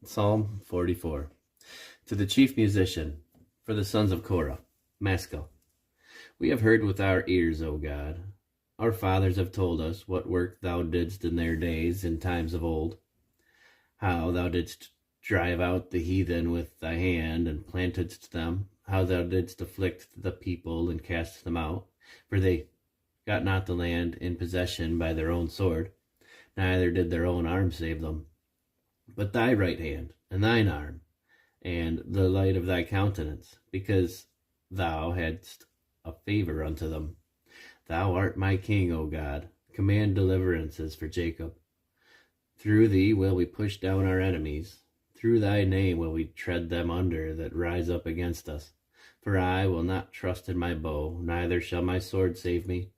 Psalm 44. To the chief musician, for the sons of Korah, maskil. We have heard with our ears, O God. Our fathers have told us what work thou didst in their days, in times of old. How thou didst drive out the heathen with thy hand, and plantedst them. How thou didst afflict the people, and cast them out. For they got not the land in possession by their own sword, neither did their own arm save them. But thy right hand, and thine arm, and the light of thy countenance, because thou hadst a favor unto them. Thou art my king, O God. Command deliverances for Jacob. Through thee will we push down our enemies. Through thy name will we tread them under that rise up against us. For I will not trust in my bow, neither shall my sword save me.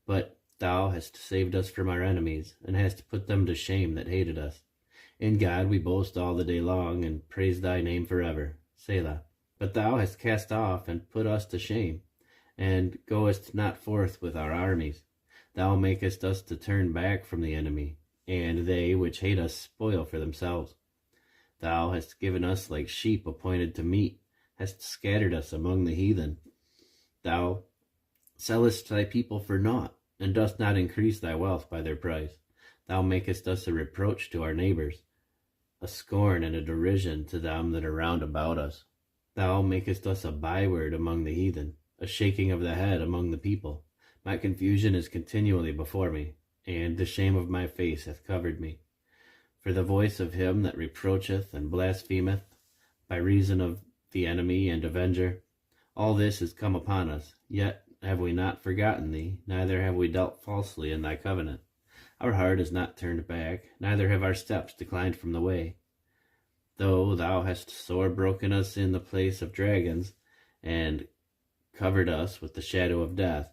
But thou hast saved us from our enemies, and hast put them to shame that hated us. In God we boast all the day long, and praise thy name forever. Selah. But thou hast cast off and put us to shame, and goest not forth with our armies. Thou makest us to turn back from the enemy, and they which hate us spoil for themselves. Thou hast given us like sheep appointed to meat, hast scattered us among the heathen. Thou Sellest thy people for naught, and dost not increase thy wealth by their price. Thou makest us a reproach to our neighbors, a scorn and a derision to them that are round about us. Thou makest us a byword among the heathen, a shaking of the head among the people. My confusion is continually before me, and the shame of my face hath covered me. For the voice of him that reproacheth and blasphemeth, by reason of the enemy and avenger, all this is come upon us. Yet have we not forgotten thee, neither have we dealt falsely in thy covenant. Our heart is not turned back, neither have our steps declined from the way. Though thou hast sore broken us in the place of dragons, and covered us with the shadow of death.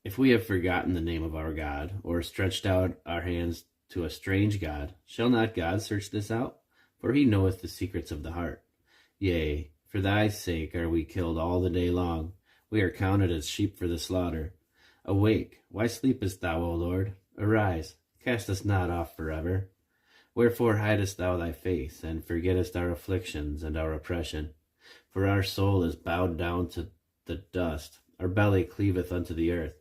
If we have forgotten the name of our God, or stretched out our hands to a strange God, shall not God search this out? For he knoweth the secrets of the heart. Yea, for thy sake are we killed all the day long. We are counted as sheep for the slaughter. Awake, why sleepest thou, O Lord? Arise, cast us not off forever. Wherefore hidest thou thy face, and forgettest our afflictions and our oppression? For our soul is bowed down to the dust, our belly cleaveth unto the earth.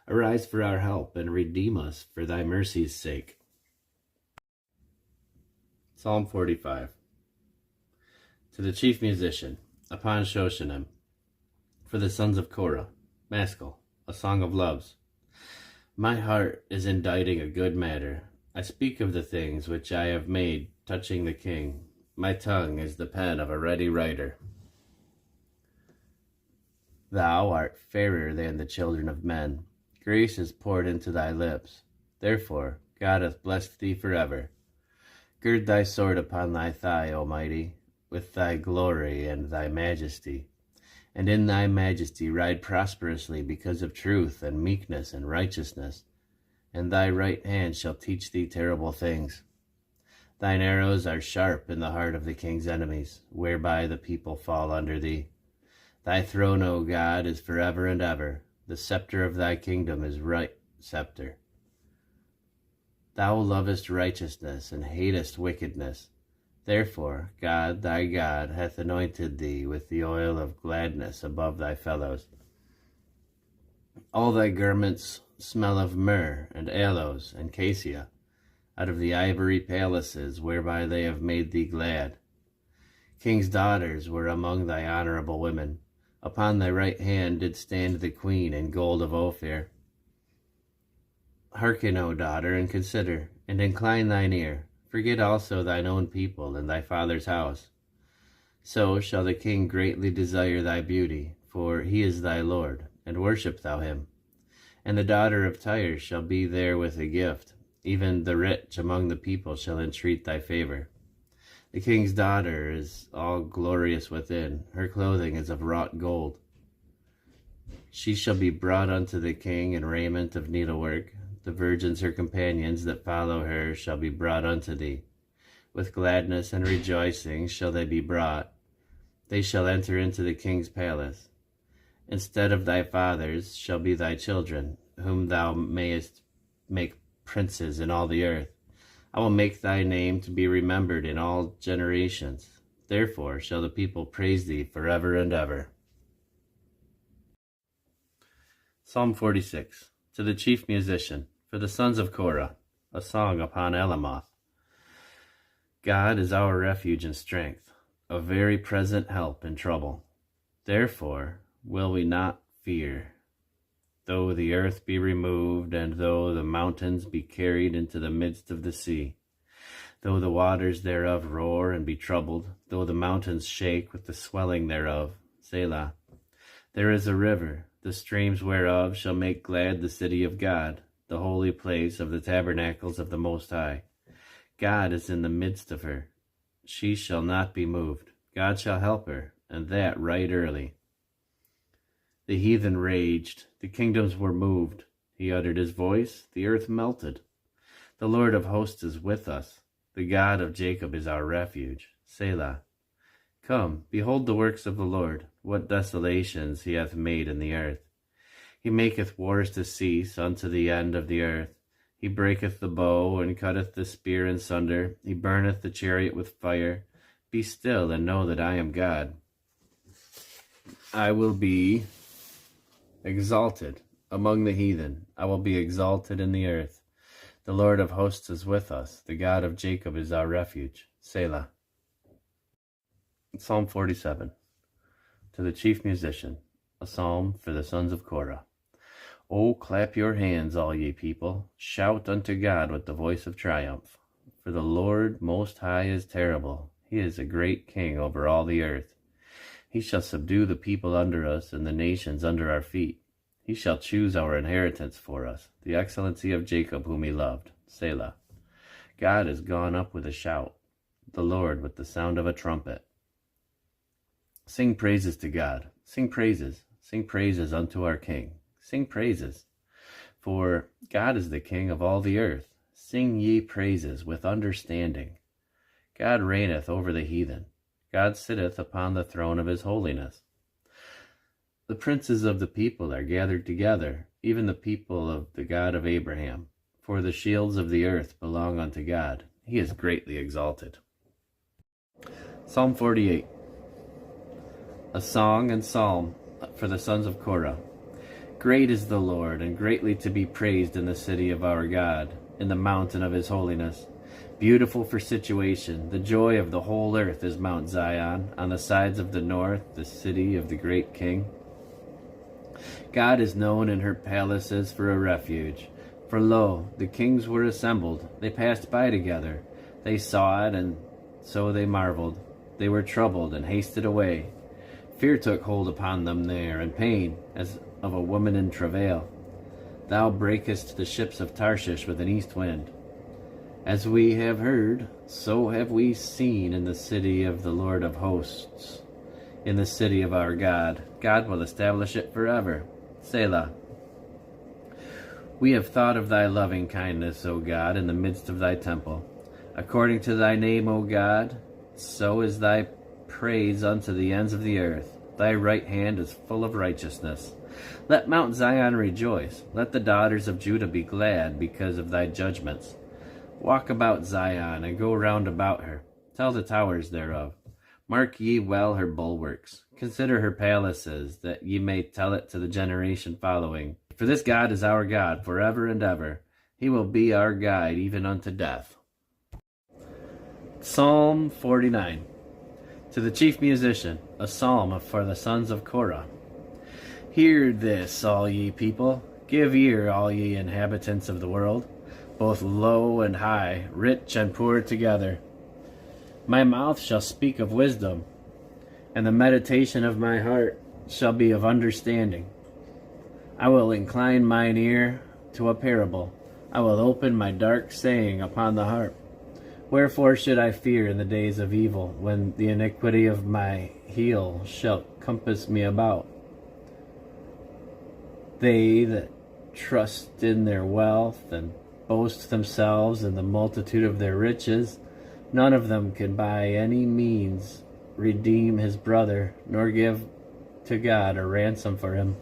Arise for our help, and redeem us for thy mercy's sake. Psalm 45. To the chief musician, upon Shoshanim, for the sons of Korah, Maskil, a song of loves. My heart is inditing a good matter. I speak of the things which I have made touching the king. My tongue is the pen of a ready writer. Thou art fairer than the children of men. Grace is poured into thy lips. Therefore God hath blessed thee forever. Gird thy sword upon thy thigh, O mighty, with thy glory and thy majesty. And in thy majesty ride prosperously because of truth and meekness and righteousness. And thy right hand shall teach thee terrible things. Thine arrows are sharp in the heart of the king's enemies, whereby the people fall under thee. Thy throne, O God, is forever and ever. The scepter of thy kingdom is right scepter. Thou lovest righteousness and hatest wickedness. Therefore God, thy God, hath anointed thee with the oil of gladness above thy fellows. All thy garments smell of myrrh and aloes and cassia, out of the ivory palaces whereby they have made thee glad. King's daughters were among thy honorable women. Upon thy right hand did stand the queen in gold of Ophir. Hearken, O daughter, and consider, and incline thine ear. Forget also thine own people and thy father's house. So shall the king greatly desire thy beauty, for he is thy Lord, and worship thou him. And the daughter of Tyre shall be there with a gift. Even the rich among the people shall entreat thy favor. The king's daughter is all glorious within. Her clothing is of wrought gold. She shall be brought unto the king in raiment of needlework. The virgins her companions that follow her shall be brought unto thee. With gladness and rejoicing shall they be brought. They shall enter into the king's palace. Instead of thy fathers shall be thy children, whom thou mayest make princes in all the earth. I will make thy name to be remembered in all generations. Therefore shall the people praise thee forever and ever. Psalm 46. To the chief musician, for the sons of Korah, a song upon Elamoth. God is our refuge and strength, a very present help in trouble. Therefore will we not fear, though the earth be removed, and though the mountains be carried into the midst of the sea, though the waters thereof roar and be troubled, though the mountains shake with the swelling thereof. Selah. There is a river, the streams whereof shall make glad the city of God, the holy place of the tabernacles of the Most High. God is in the midst of her. She shall not be moved. God shall help her, and that right early. The heathen raged, the kingdoms were moved. He uttered his voice, the earth melted. The Lord of hosts is with us. The God of Jacob is our refuge. Selah. Come, behold the works of the Lord, what desolations he hath made in the earth. He maketh wars to cease unto the end of the earth. He breaketh the bow, and cutteth the spear in sunder. He burneth the chariot with fire. Be still, and know that I am God. I will be Exalted among the heathen, I will be exalted in the earth. The Lord of hosts is with us. The God of Jacob is our refuge. Selah. Psalm 47. To the chief musician, a psalm for the sons of Korah. O clap your hands, all ye people. Shout unto God with the voice of triumph. For the Lord most high is terrible. He is a great king over all the earth. He shall subdue the people under us and the nations under our feet. He shall choose our inheritance for us, the excellency of Jacob whom he loved. Selah. God is gone up with a shout, the Lord with the sound of a trumpet. Sing praises to God. Sing praises. Sing praises unto our King. Sing praises. For God is the King of all the earth. Sing ye praises with understanding. God reigneth over the heathen. God sitteth upon the throne of his holiness. The princes of the people are gathered together, even the people of the God of Abraham. For the shields of the earth belong unto God. He is greatly exalted. Psalm 48. A song and psalm for the sons of Korah. Great is the Lord, and greatly to be praised in the city of our God, in the mountain of his holiness. Beautiful for situation, the joy of the whole earth is Mount Zion, on the sides of the north, the city of the great King. God is known in her palaces for a refuge. For lo, the kings were assembled, they passed by together. They saw it, and so they marveled. They were troubled and hasted away. Fear took hold upon them there, and pain, as of a woman in travail. Thou breakest the ships of Tarshish with an east wind. As we have heard, so have we seen in the city of the Lord of hosts, in the city of our God. God will establish it forever. Selah. We have thought of thy loving kindness, O God, in the midst of thy temple. According to thy name, O God, so is thy praise unto the ends of the earth. Thy right hand is full of righteousness. Let Mount Zion rejoice. Let the daughters of Judah be glad because of thy judgments. Walk about Zion, and go round about her. Tell the towers thereof. Mark ye well her bulwarks. Consider her palaces, that ye may tell it to the generation following. For this God is our God forever and ever. He will be our guide even unto death. Psalm 49. To the chief musician, a psalm for the sons of Korah. Hear this, all ye people. Give ear, all ye inhabitants of the world, both low and high, rich and poor together. My mouth shall speak of wisdom, and the meditation of my heart shall be of understanding. I will incline mine ear to a parable. I will open my dark saying upon the harp. Wherefore should I fear in the days of evil, when the iniquity of my heel shall compass me about? They that trust in their wealth and boast themselves in the multitude of their riches, none of them can by any means redeem his brother, nor give to God a ransom for him.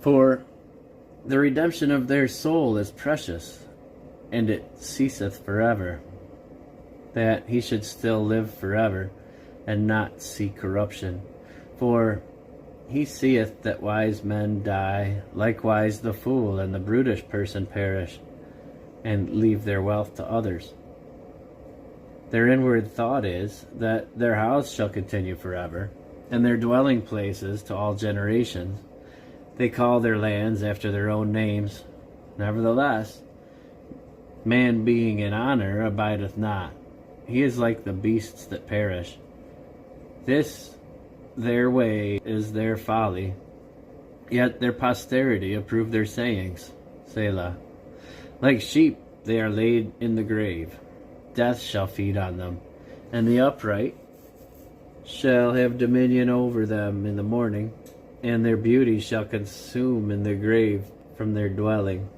For the redemption of their soul is precious, and it ceaseth forever, that he should still live forever, and not see corruption. For he seeth that wise men die, likewise the fool and the brutish person perish, and leave their wealth to others. Their inward thought is that their house shall continue forever, and their dwelling places to all generations. They call their lands after their own names. Nevertheless, man being in honor abideth not. He is like the beasts that perish. This their way is their folly, yet their posterity approve their sayings. Selah. Like sheep they are laid in the grave. Death shall feed on them, and the upright shall have dominion over them in the morning, and their beauty shall consume in the grave from their dwelling.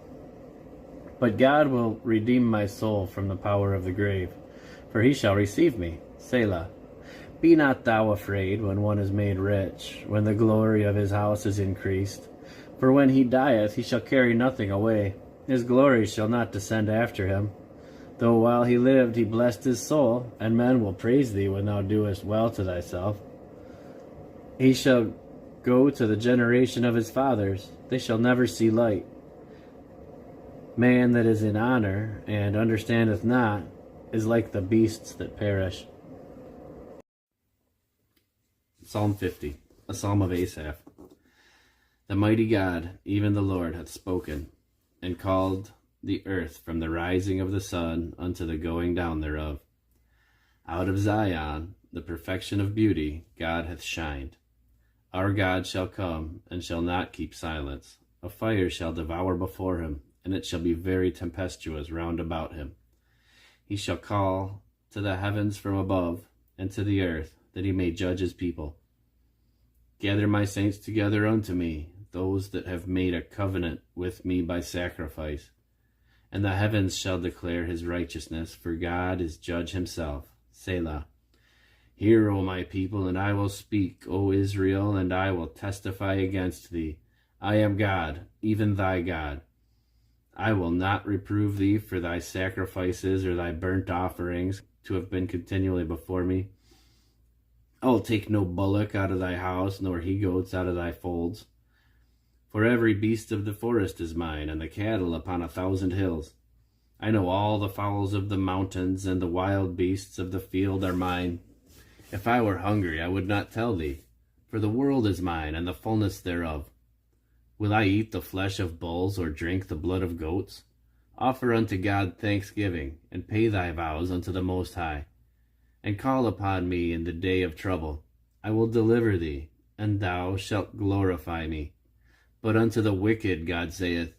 But God will redeem my soul from the power of the grave, for he shall receive me. Selah. Be not thou afraid when one is made rich, when the glory of his house is increased. For when he dieth, he shall carry nothing away. His glory shall not descend after him. Though while he lived he blessed his soul, and men will praise thee when thou doest well to thyself. He shall Go to the generation of his fathers, they shall never see light. Man that is in honor and understandeth not is like the beasts that perish. Psalm 50, a psalm of Asaph. The mighty God, even the Lord, hath spoken, and called the earth from the rising of the sun unto the going down thereof. Out of Zion, the perfection of beauty, God hath shined. Our God shall come, and shall not keep silence. A fire shall devour before him, and it shall be very tempestuous round about him. He shall call to the heavens from above, and to the earth, that he may judge his people. Gather my saints together unto me, those that have made a covenant with me by sacrifice. And the heavens shall declare his righteousness, for God is judge himself. Selah. Hear, O my people, and I will speak, O Israel, and I will testify against thee. I am God, even thy God. I will not reprove thee for thy sacrifices or thy burnt offerings to have been continually before me. I will take no bullock out of thy house, nor he-goats out of thy folds. For every beast of the forest is mine, and the cattle upon 1,000 hills. I know all the fowls of the mountains, and the wild beasts of the field are mine. If I were hungry, I would not tell thee, for the world is mine, and the fullness thereof. Will I eat the flesh of bulls, or drink the blood of goats? Offer unto God thanksgiving, and pay thy vows unto the Most High. And call upon me in the day of trouble. I will deliver thee, and thou shalt glorify me. But unto the wicked God saith,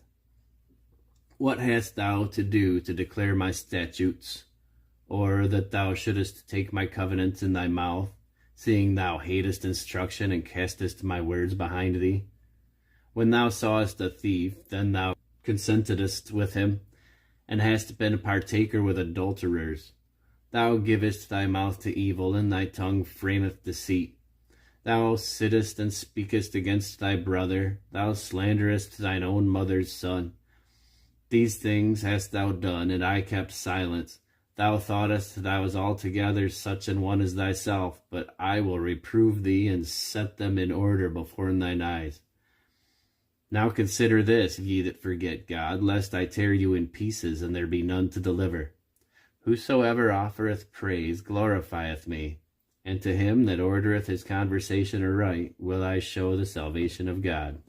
What hast thou to do to declare my statutes? Or that thou shouldest take my covenants in thy mouth, seeing thou hatest instruction, and castest my words behind thee? When thou sawest a thief, then thou consentedst with him, and hast been partaker with adulterers. Thou givest thy mouth to evil, and thy tongue frameth deceit. Thou sittest and speakest against thy brother. Thou slanderest thine own mother's son. These things hast thou done, and I kept silence. Thou thoughtest thou was altogether such an one as thyself, but I will reprove thee, and set them in order before thine eyes. Now consider this, ye that forget God, lest I tear you in pieces, and there be none to deliver. Whosoever offereth praise glorifieth me, and to him that ordereth his conversation aright will I show the salvation of God.